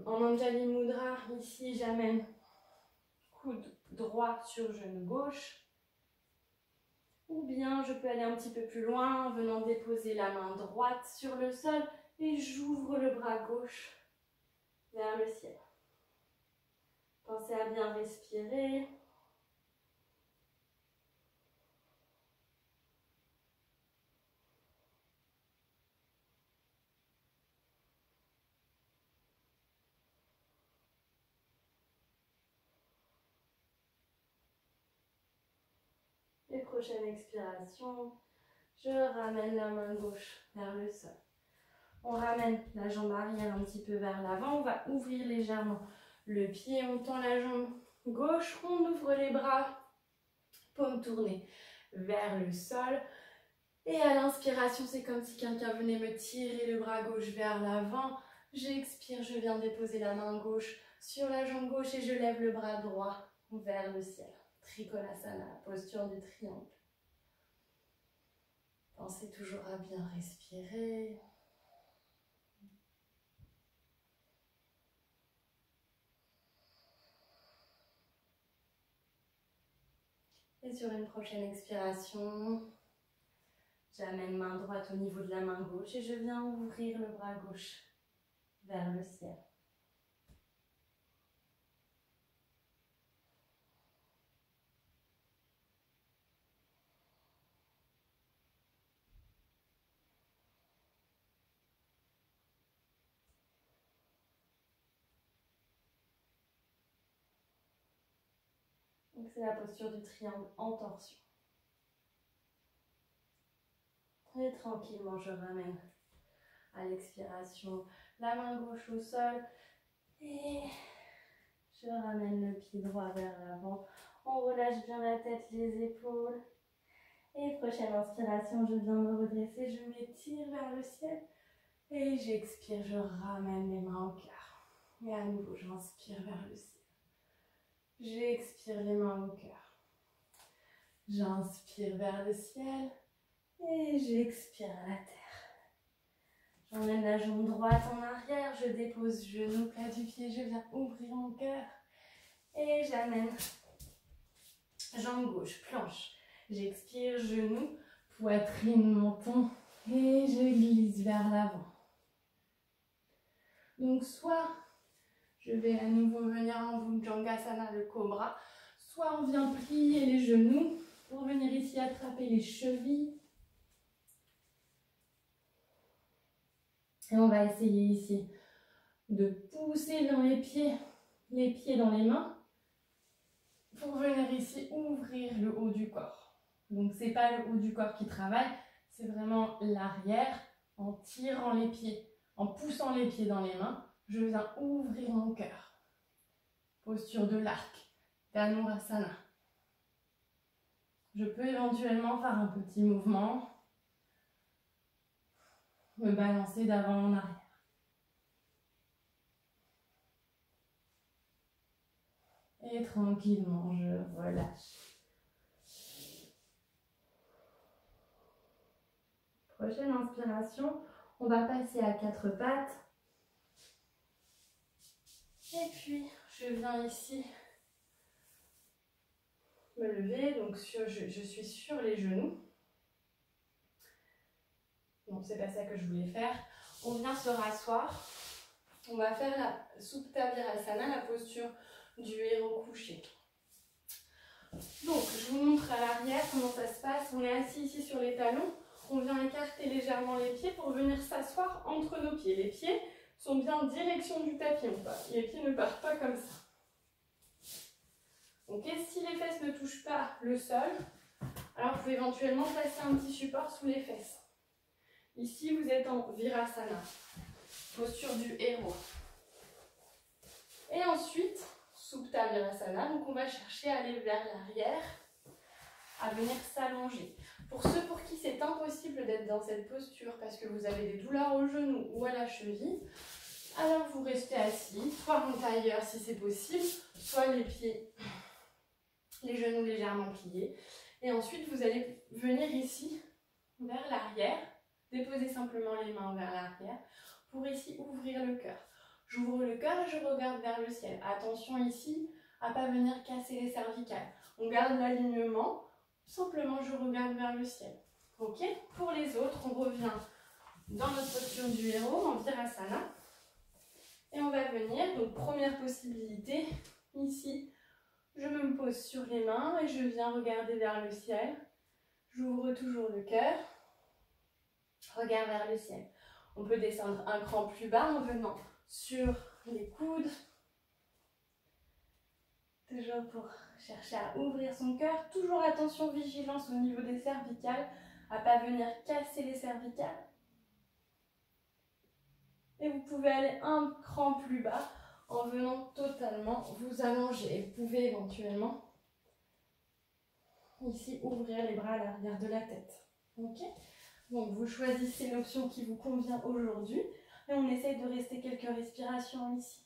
en Anjali Mudra. Ici, j'amène coude droit sur genou gauche. Ou bien je peux aller un petit peu plus loin en venant déposer la main droite sur le sol et j'ouvre le bras gauche vers le ciel. Pensez à bien respirer. Et prochaine expiration, je ramène la main gauche vers le sol. On ramène la jambe arrière un petit peu vers l'avant. On va ouvrir légèrement le pied. On tend la jambe gauche. On ouvre les bras. Paume tournée vers le sol. Et à l'inspiration, c'est comme si quelqu'un venait me tirer le bras gauche vers l'avant. J'expire, je viens déposer la main gauche sur la jambe gauche et je lève le bras droit vers le ciel. Trikonasana, posture du triangle. Pensez toujours à bien respirer. Et sur une prochaine expiration, j'amène main droite au niveau de la main gauche et je viens ouvrir le bras gauche vers le ciel. Donc c'est la posture du triangle en torsion. Et tranquillement, je ramène à l'expiration la main gauche au sol et je ramène le pied droit vers l'avant. On relâche bien la tête, les épaules. Et prochaine inspiration, je viens me redresser, je m'étire vers le ciel. Et j'expire, je ramène les mains au cœur. Et à nouveau, j'inspire vers le ciel. J'expire les mains au cœur. J'inspire vers le ciel. Et j'expire à la terre. J'emmène la jambe droite en arrière. Je dépose genou, plat du pied. Je viens ouvrir mon cœur. Et j'amène jambe gauche, planche. J'expire, genou, poitrine, menton. Et je glisse vers l'avant. Donc soit je vais à nouveau venir en Bhujangasana, le cobra, soit on vient plier les genoux pour venir ici attraper les chevilles. Et on va essayer ici de pousser dans les pieds dans les mains, pour venir ici ouvrir le haut du corps. Donc c'est pas le haut du corps qui travaille, c'est vraiment l'arrière, en tirant les pieds, en poussant les pieds dans les mains, je viens ouvrir mon cœur. Posture de l'arc, Dhanurasana. Je peux éventuellement faire un petit mouvement, me balancer d'avant en arrière. Et tranquillement, je relâche. Prochaine inspiration, on va passer à 4 pattes. Et puis, je viens ici me lever. Donc, je suis sur les genoux. Non, c'est pas ça que je voulais faire. On vient se rasseoir. On va faire la Supta Virasana, la posture du héros couché. Donc, je vous montre à l'arrière comment ça se passe. On est assis ici sur les talons. On vient écarter légèrement les pieds pour venir s'asseoir entre nos pieds. Les pieds sont bien en direction du tapis. Les pieds ne partent pas comme ça. Ok, si les fesses ne touchent pas le sol, alors vous pouvez éventuellement placer un petit support sous les fesses. Ici, vous êtes en Virasana, posture du héros. Et ensuite, Supta Virasana, donc on va chercher à aller vers l'arrière, à venir s'allonger. Pour ceux pour qui c'est impossible d'être dans cette posture parce que vous avez des douleurs au genou ou à la cheville, alors vous restez assis, soit en tailleur si c'est possible, soit les pieds, les genoux légèrement pliés. Et ensuite, vous allez venir ici, vers l'arrière, déposer simplement les mains vers l'arrière pour ici ouvrir le cœur. J'ouvre le cœur et je regarde vers le ciel. Attention ici à ne pas venir casser les cervicales. On garde l'alignement. Simplement, je regarde vers le ciel. Ok? Pour les autres, on revient dans notre posture du héros, en Virasana. Et on va venir, donc première possibilité, ici, je me pose sur les mains et je viens regarder vers le ciel. J'ouvre toujours le cœur. Regarde vers le ciel. On peut descendre un cran plus bas en venant sur les coudes. Toujours pour chercher à ouvrir son cœur. Toujours attention, vigilance au niveau des cervicales, à ne pas venir casser les cervicales. Et vous pouvez aller un cran plus bas en venant totalement vous allonger. Vous pouvez éventuellement ici ouvrir les bras à l'arrière de la tête. Ok? Donc vous choisissez l'option qui vous convient aujourd'hui et on essaye de rester quelques respirations ici.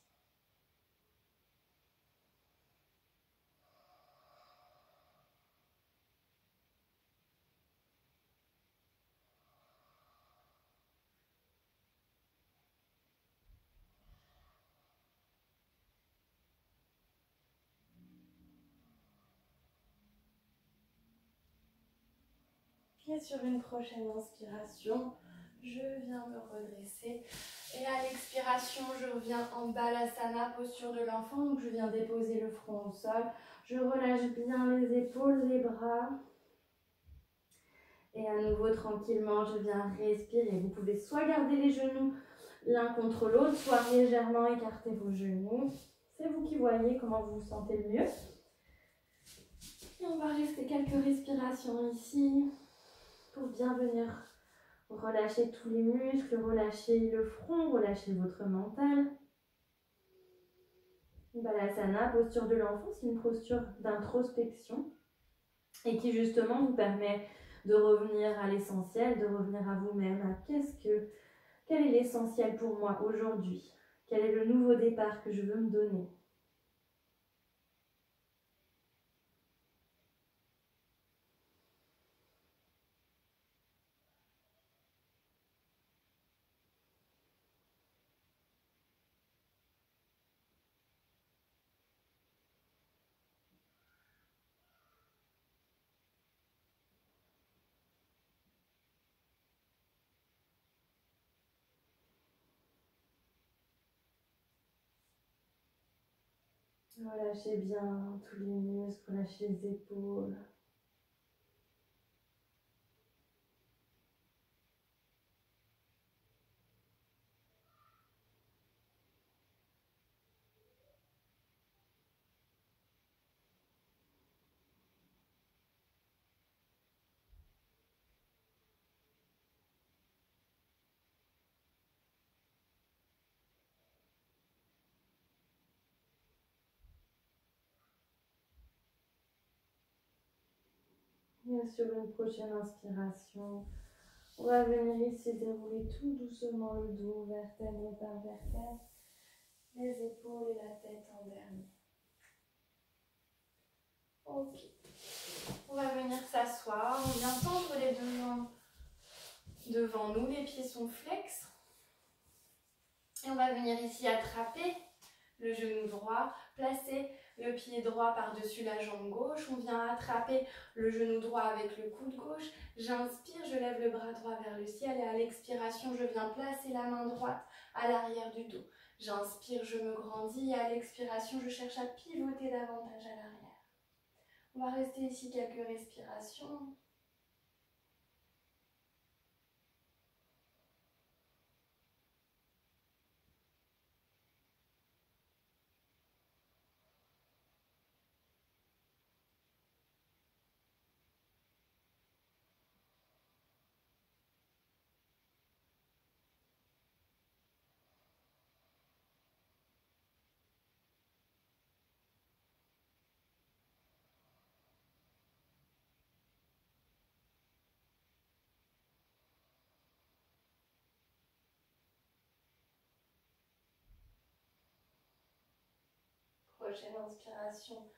Et sur une prochaine inspiration, je viens me redresser. Et à l'expiration, je reviens en Balasana, posture de l'enfant. Donc je viens déposer le front au sol. Je relâche bien les épaules, les bras. Et à nouveau, tranquillement, je viens respirer. Vous pouvez soit garder les genoux l'un contre l'autre, soit légèrement écarter vos genoux. C'est vous qui voyez comment vous vous sentez le mieux. Et on va rester quelques respirations ici pour bien venir relâcher tous les muscles, relâcher le front, relâcher votre mental. Balasana, posture de l'enfant, c'est une posture d'introspection et qui justement vous permet de revenir à l'essentiel, de revenir à vous-même, à quel est l'essentiel pour moi aujourd'hui? Quel est le nouveau départ que je veux me donner? Relâchez bien tous les muscles, relâchez les épaules. Et sur une prochaine inspiration, on va venir ici dérouler tout doucement le dos, vertèbre par vertèbre, les épaules et la tête en dernier. Ok. On va venir s'asseoir, on vient tendre les deux jambes devant nous, les pieds sont flex. Et on va venir ici attraper le genou droit, placer le pied droit par-dessus la jambe gauche. On vient attraper le genou droit avec le coude gauche. J'inspire, je lève le bras droit vers le ciel et à l'expiration, je viens placer la main droite à l'arrière du dos. J'inspire, je me grandis et à l'expiration, je cherche à pivoter davantage à l'arrière. On va rester ici quelques respirations. Prochaine inspiration,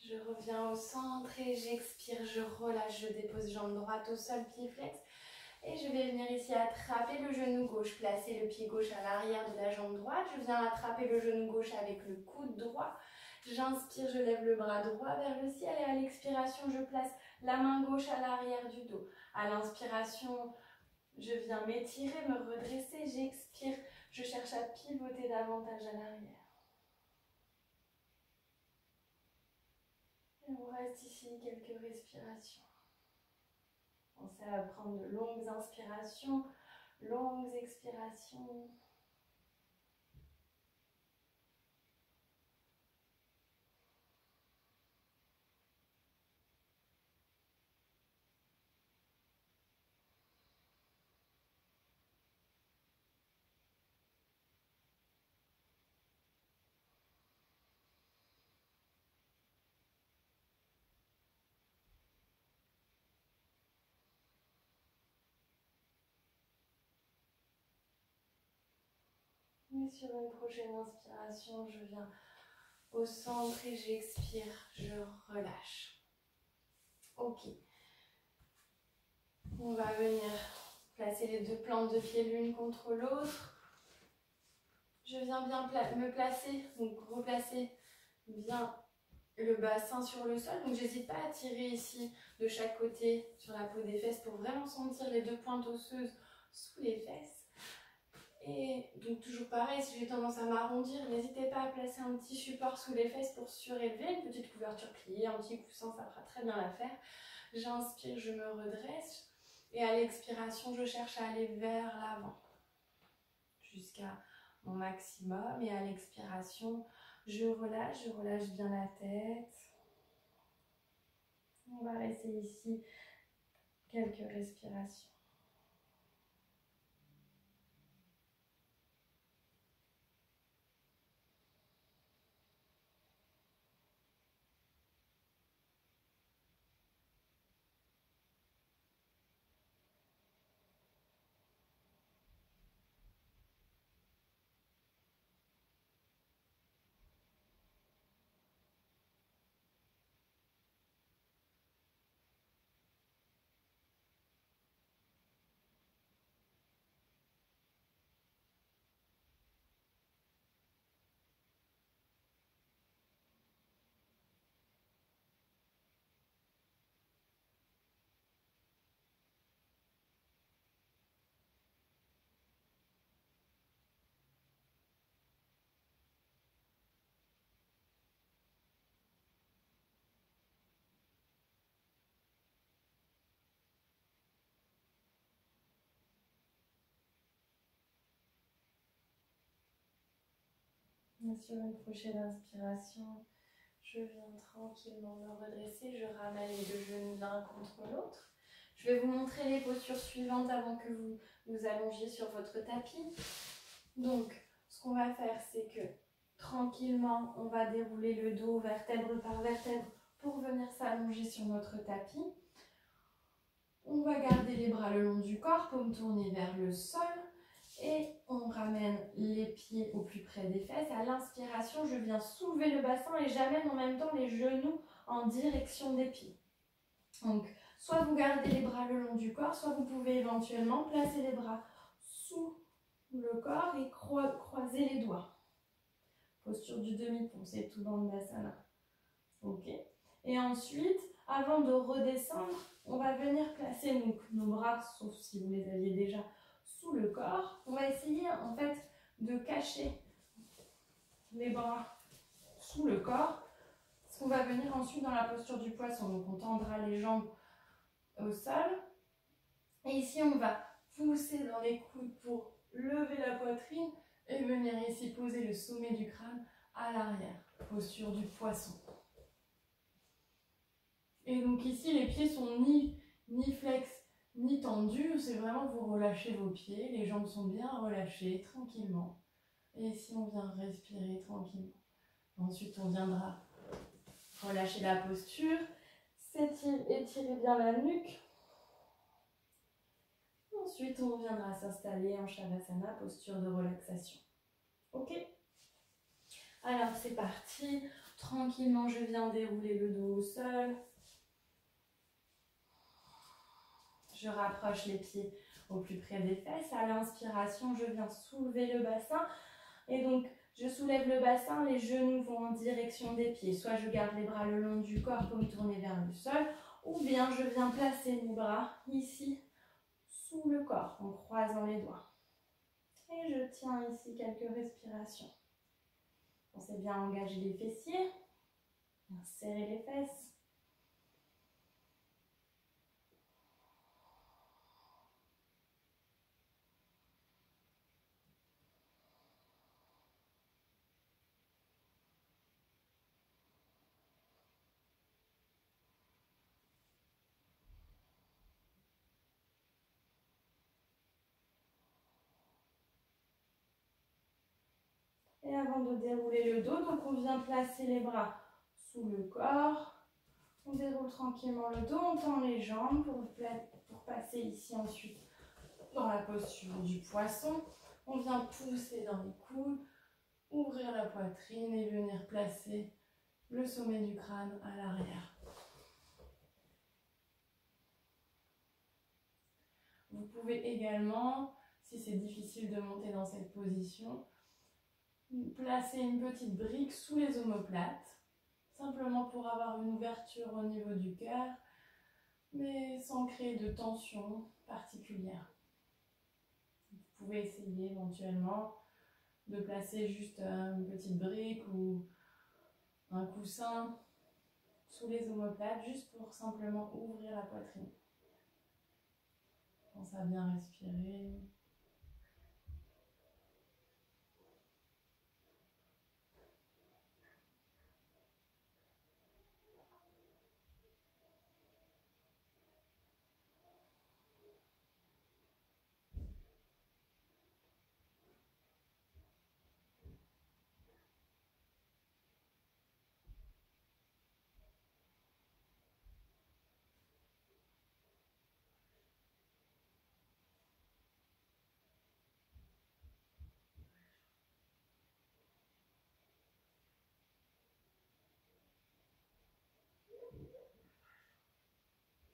je reviens au centre et j'expire, je relâche, je dépose jambe droite au sol, pied flex. Et je vais venir ici attraper le genou gauche, placer le pied gauche à l'arrière de la jambe droite. Je viens attraper le genou gauche avec le coude droit. J'inspire, je lève le bras droit vers le ciel et à l'expiration, je place la main gauche à l'arrière du dos. À l'inspiration, je viens m'étirer, me redresser, j'expire, je cherche à pivoter davantage à l'arrière. Et on reste ici quelques respirations. Pensez à prendre de longues inspirations, longues expirations. Et sur une prochaine inspiration, je viens au centre et j'expire, je relâche. Ok. On va venir placer les deux plantes de pied l'une contre l'autre. Je viens bien me placer, donc replacer bien le bassin sur le sol. Donc j'hésite pas à tirer ici de chaque côté sur la peau des fesses pour vraiment sentir les deux pointes osseuses sous les fesses. Et donc toujours pareil, si j'ai tendance à m'arrondir, n'hésitez pas à placer un petit support sous les fesses pour surélever, une petite couverture pliée, un petit coussin, ça fera très bien l'affaire. J'inspire, je me redresse et à l'expiration, je cherche à aller vers l'avant jusqu'à mon maximum et à l'expiration, je relâche bien la tête. On va rester ici quelques respirations. Et sur une prochaine inspiration, je viens tranquillement me redresser, je ramène les deux genoux l'un contre l'autre. Je vais vous montrer les postures suivantes avant que vous vous allongiez sur votre tapis. Donc, ce qu'on va faire, c'est que tranquillement, on va dérouler le dos vertèbre par vertèbre pour venir s'allonger sur notre tapis. On va garder les bras le long du corps, paume tournée vers le sol. Et on ramène les pieds au plus près des fesses. À l'inspiration, je viens soulever le bassin et j'amène en même temps les genoux en direction des pieds. Donc, soit vous gardez les bras le long du corps, soit vous pouvez éventuellement placer les bras sous le corps et croiser les doigts. Posture du demi-pont, c'est tout dans le Dandasana. Ok. Et ensuite, avant de redescendre, on va venir placer nos bras, sauf si vous les aviez déjà, sous le corps. On va essayer en fait de cacher les bras sous le corps. Parce qu'on va venir ensuite dans la posture du poisson. Donc on tendra les jambes au sol. Et ici on va pousser dans les coudes pour lever la poitrine et venir ici poser le sommet du crâne à l'arrière. Posture du poisson. Et donc ici les pieds sont ni flex ni tendus, c'est vraiment vous relâchez vos pieds, les jambes sont bien relâchées tranquillement. Et ici on vient respirer tranquillement. Ensuite on viendra relâcher la posture, étirer bien la nuque. Ensuite on viendra s'installer en Shavasana, posture de relaxation. Ok? Alors c'est parti, tranquillement je viens dérouler le dos au sol. Je rapproche les pieds au plus près des fesses. À l'inspiration, je viens soulever le bassin. Et donc, je soulève le bassin, les genoux vont en direction des pieds. Soit je garde les bras le long du corps, paume tournée vers le sol. Ou bien je viens placer mes bras ici, sous le corps, en croisant les doigts. Et je tiens ici quelques respirations. Pensez bien à engager les fessiers. Bien serrer les fesses. Et avant de dérouler le dos, donc on vient placer les bras sous le corps. On déroule tranquillement le dos, on tend les jambes pour passer ici ensuite dans la posture du poisson. On vient pousser dans les coudes, ouvrir la poitrine et venir placer le sommet du crâne à l'arrière. Vous pouvez également, si c'est difficile de monter dans cette position, placer une petite brique sous les omoplates, simplement pour avoir une ouverture au niveau du cœur, mais sans créer de tension particulière. Vous pouvez essayer éventuellement de placer juste une petite brique ou un coussin sous les omoplates, juste pour simplement ouvrir la poitrine. Pense à bien respirer.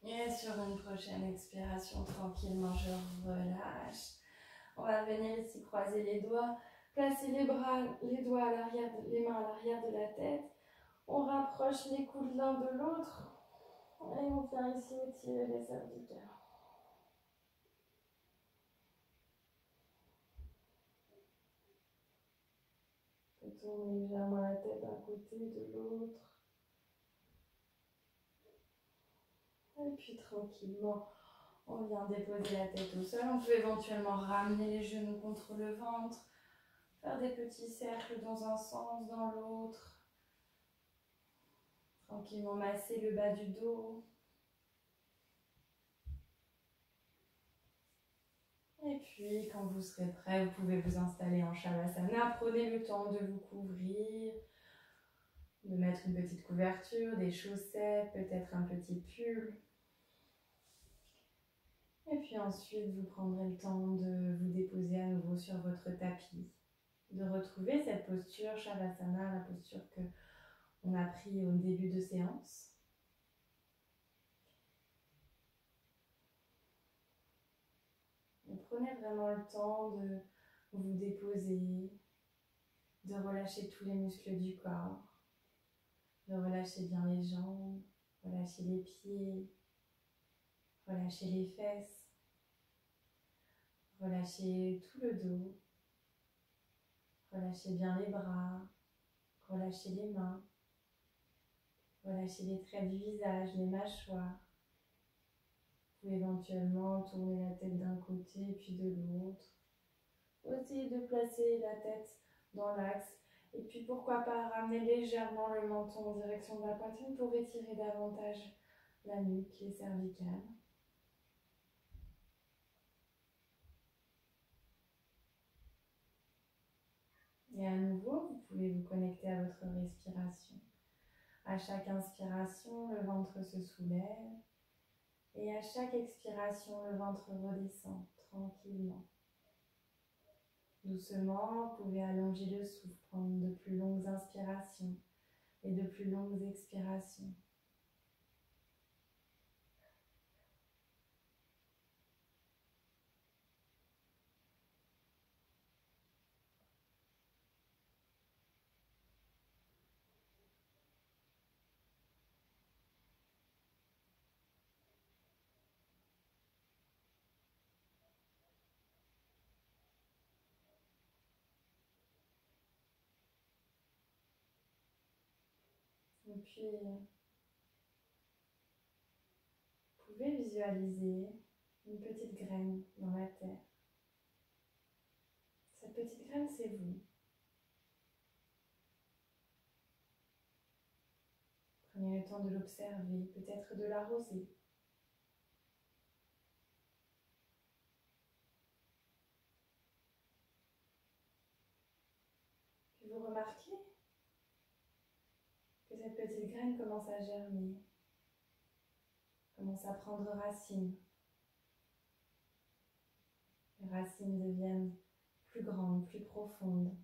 Et sur une prochaine expiration, tranquillement, je relâche. On va venir ici croiser les doigts, placer les doigts à l'arrière, les mains à l'arrière de la tête. On rapproche les coudes l'un de l'autre et on vient ici étirer les cervicales. On peut tourner légèrement la tête d'un côté, de l'autre. Et puis tranquillement, on vient déposer la tête au sol. On peut éventuellement ramener les genoux contre le ventre, faire des petits cercles dans un sens, dans l'autre. Tranquillement masser le bas du dos. Et puis, quand vous serez prêt, vous pouvez vous installer en Shavasana. Prenez le temps de vous couvrir, de mettre une petite couverture, des chaussettes, peut-être un petit pull. Et puis ensuite, vous prendrez le temps de vous déposer à nouveau sur votre tapis, de retrouver cette posture Shavasana, la posture qu'on a prise au début de séance. Et prenez vraiment le temps de vous déposer, de relâcher tous les muscles du corps, de relâcher bien les jambes, relâcher les pieds, relâcher les fesses, relâcher tout le dos, relâcher bien les bras, relâcher les mains, relâcher les traits du visage, les mâchoires. Vous pouvez éventuellement tourner la tête d'un côté puis de l'autre. Essayez de placer la tête dans l'axe. Et puis pourquoi pas ramener légèrement le menton en direction de la poitrine pour étirer davantage la nuque, les cervicales. Et à nouveau, vous pouvez vous connecter à votre respiration. À chaque inspiration, le ventre se soulève. Et à chaque expiration, le ventre redescend tranquillement. Doucement, vous pouvez allonger le souffle, prendre de plus longues inspirations et de plus longues expirations. Et puis, vous pouvez visualiser une petite graine dans la terre. Cette petite graine, c'est vous. Prenez le temps de l'observer, peut-être de l'arroser. Puis vous remarquez que cette petite graine commence à germer, commence à prendre racine. Les racines deviennent plus grandes, plus profondes.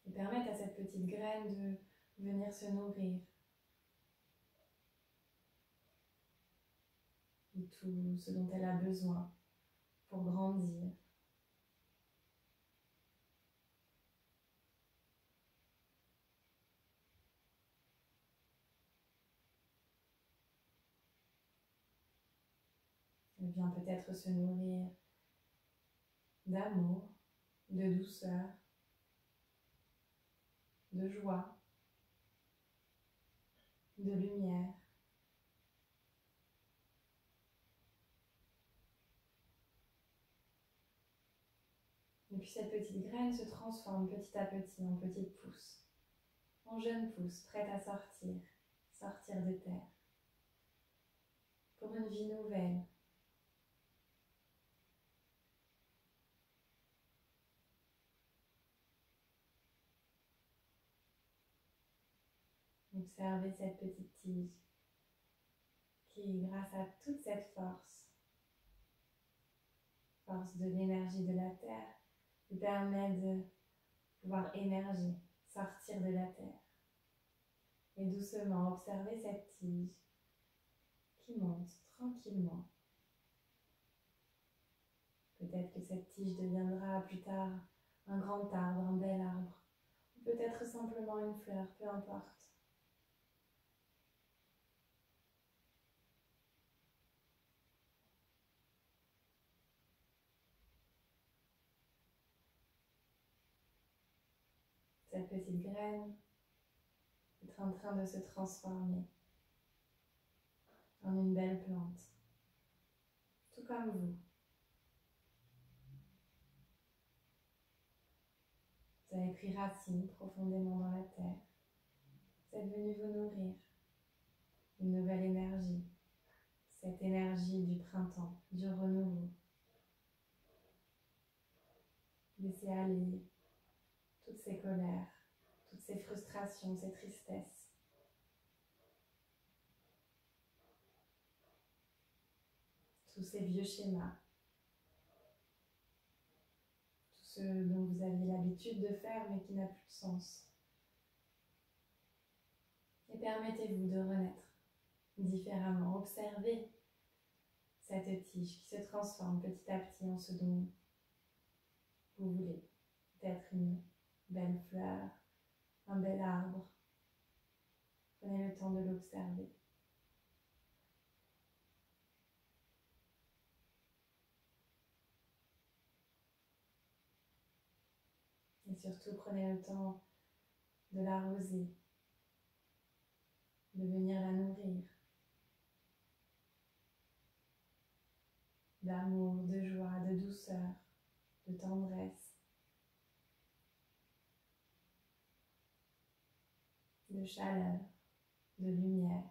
Et permettent à cette petite graine de venir se nourrir de tout ce dont elle a besoin pour grandir. Elle vient peut-être se nourrir d'amour, de douceur, de joie, de lumière. Et puis cette petite graine se transforme petit à petit en petite pousse, en jeune pousse prête à sortir de terre, pour une vie nouvelle. Observez cette petite tige qui, grâce à toute cette force de l'énergie de la terre, lui permet de pouvoir émerger, sortir de la terre. Et doucement observez cette tige qui monte tranquillement. Peut-être que cette tige deviendra plus tard un grand arbre, un bel arbre, ou peut-être simplement une fleur, peu importe. Cette petite graine est en train de se transformer en une belle plante, tout comme vous. Vous avez pris racine profondément dans la terre. Vous êtes venu vous nourrir d'une nouvelle énergie, cette énergie du printemps, du renouveau. Laissez aller toutes ces colères, toutes ces frustrations, ces tristesses. tous ces vieux schémas, tout ce dont vous aviez l'habitude de faire mais qui n'a plus de sens. Et permettez-vous de renaître différemment. Observez cette tige qui se transforme petit à petit en ce dont vous voulez. Peut-être une belle fleur, un bel arbre. Prenez le temps de l'observer. Et surtout, prenez le temps de l'arroser, de venir la nourrir d'amour, de joie, de douceur, de tendresse, de chaleur, de lumière.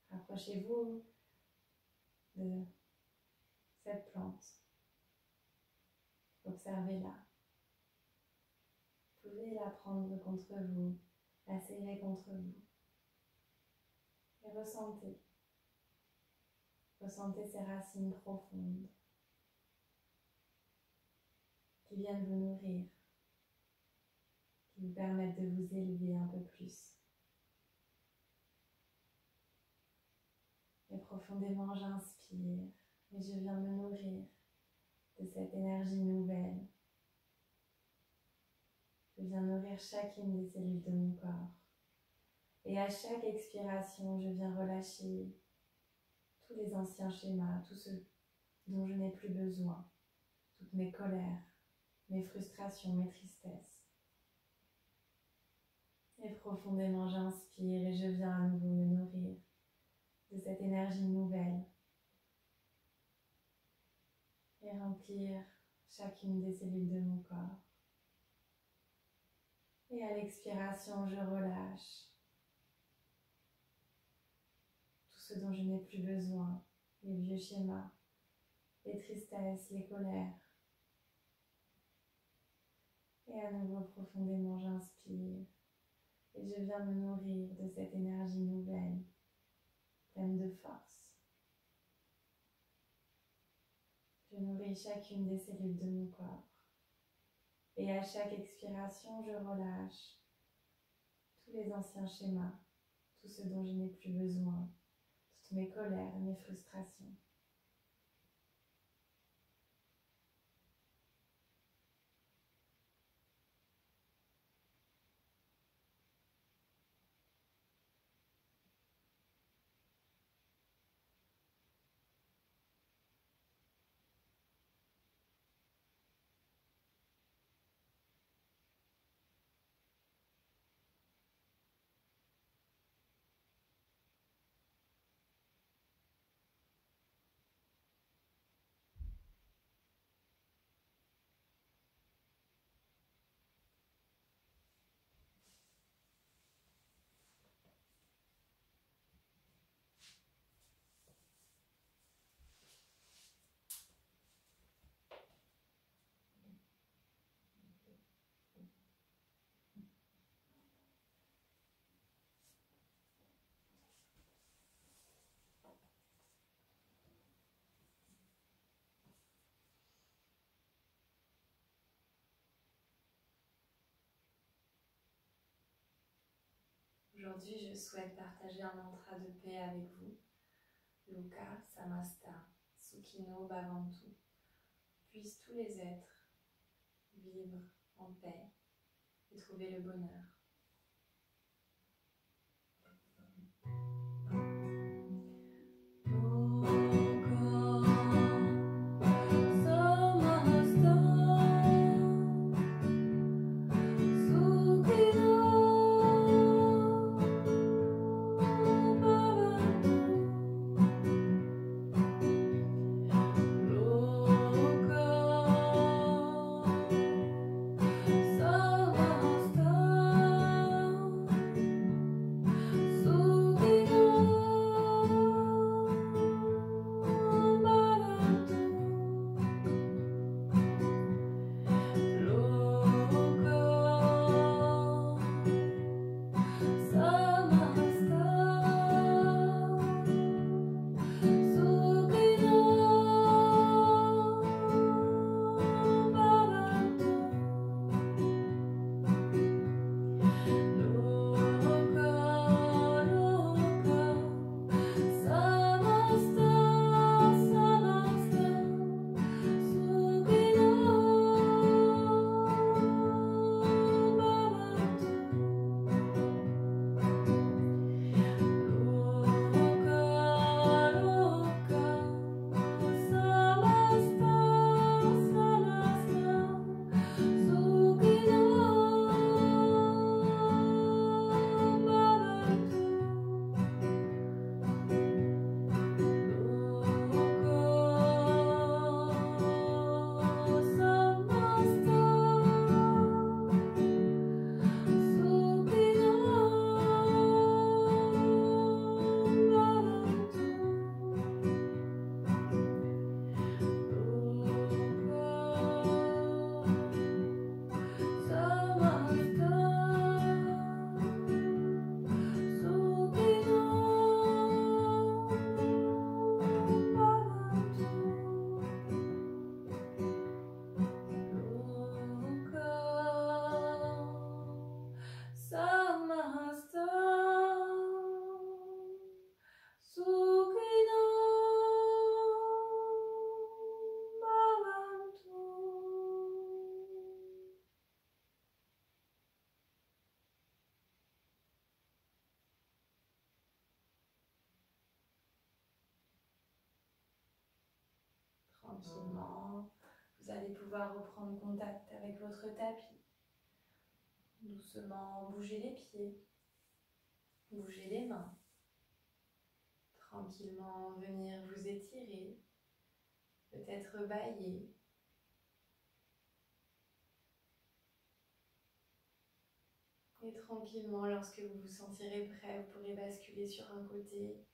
Rapprochez-vous de cette plante. Observez-la. Vous pouvez la prendre contre vous, la serrer contre vous. Et ressentez. Ressentez ces racines profondes qui viennent vous nourrir, qui vous permettent de vous élever un peu plus. Et profondément, j'inspire et je viens me nourrir de cette énergie nouvelle. Je viens nourrir chacune des cellules de mon corps. Et à chaque expiration, je viens relâcher tous les anciens schémas, tout ce dont je n'ai plus besoin, toutes mes colères, mes frustrations, mes tristesses. Et profondément, j'inspire et je viens à nouveau me nourrir de cette énergie nouvelle et remplir chacune des cellules de mon corps. Et à l'expiration, je relâche tout ce dont je n'ai plus besoin, les vieux schémas, les tristesses, les colères. Et à nouveau, profondément, j'inspire et je viens me nourrir de cette énergie nouvelle, pleine de force. Je nourris chacune des cellules de mon corps. Et à chaque expiration, je relâche tous les anciens schémas, tout ce dont je n'ai plus besoin, toutes mes colères, mes frustrations. Aujourd'hui, je souhaite partager un mantra de paix avec vous. Loka Samasta Sukhino Bhavantu. Puissent tous les êtres vivre en paix et trouver le bonheur. Samasta tranquillement, vous allez pouvoir reprendre contact avec votre tapis. Doucement, bougez les pieds, bougez les mains. Tranquillement, venir vous étirer, peut-être bâiller. Et tranquillement, lorsque vous vous sentirez prêt, vous pourrez basculer sur un côté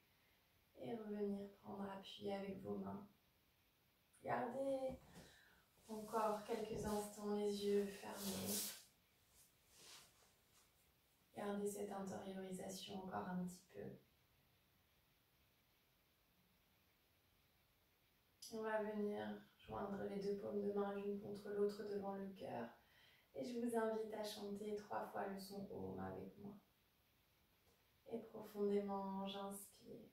et revenir prendre appui avec vos mains. Gardez encore quelques instants les yeux fermés. Gardez cette intériorisation encore un petit peu. On va venir joindre les deux paumes de main l'une contre l'autre devant le cœur. Et je vous invite à chanter 3 fois le son Om avec moi. Et profondément, j'inspire.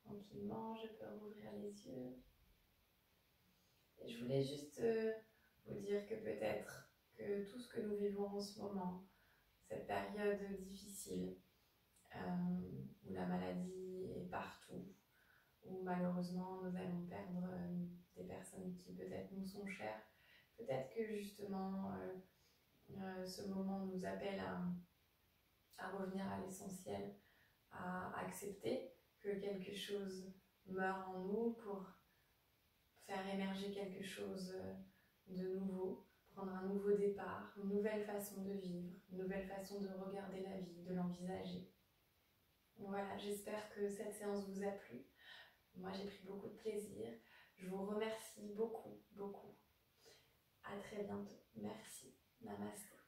Tranquillement, je peux rouvrir les yeux. Et je voulais juste vous dire que peut-être que tout ce que nous vivons en ce moment, cette période difficile, où la maladie est partout, où malheureusement nous allons perdre des personnes qui peut-être nous sont chères, peut-être que justement ce moment nous appelle à revenir à l'essentiel, à accepter que quelque chose meurt en nous pour faire émerger quelque chose de nouveau, prendre un nouveau départ, une nouvelle façon de vivre, une nouvelle façon de regarder la vie, de l'envisager. Voilà, j'espère que cette séance vous a plu. Moi, j'ai pris beaucoup de plaisir. Je vous remercie beaucoup, beaucoup. À très bientôt. Merci. Namaste.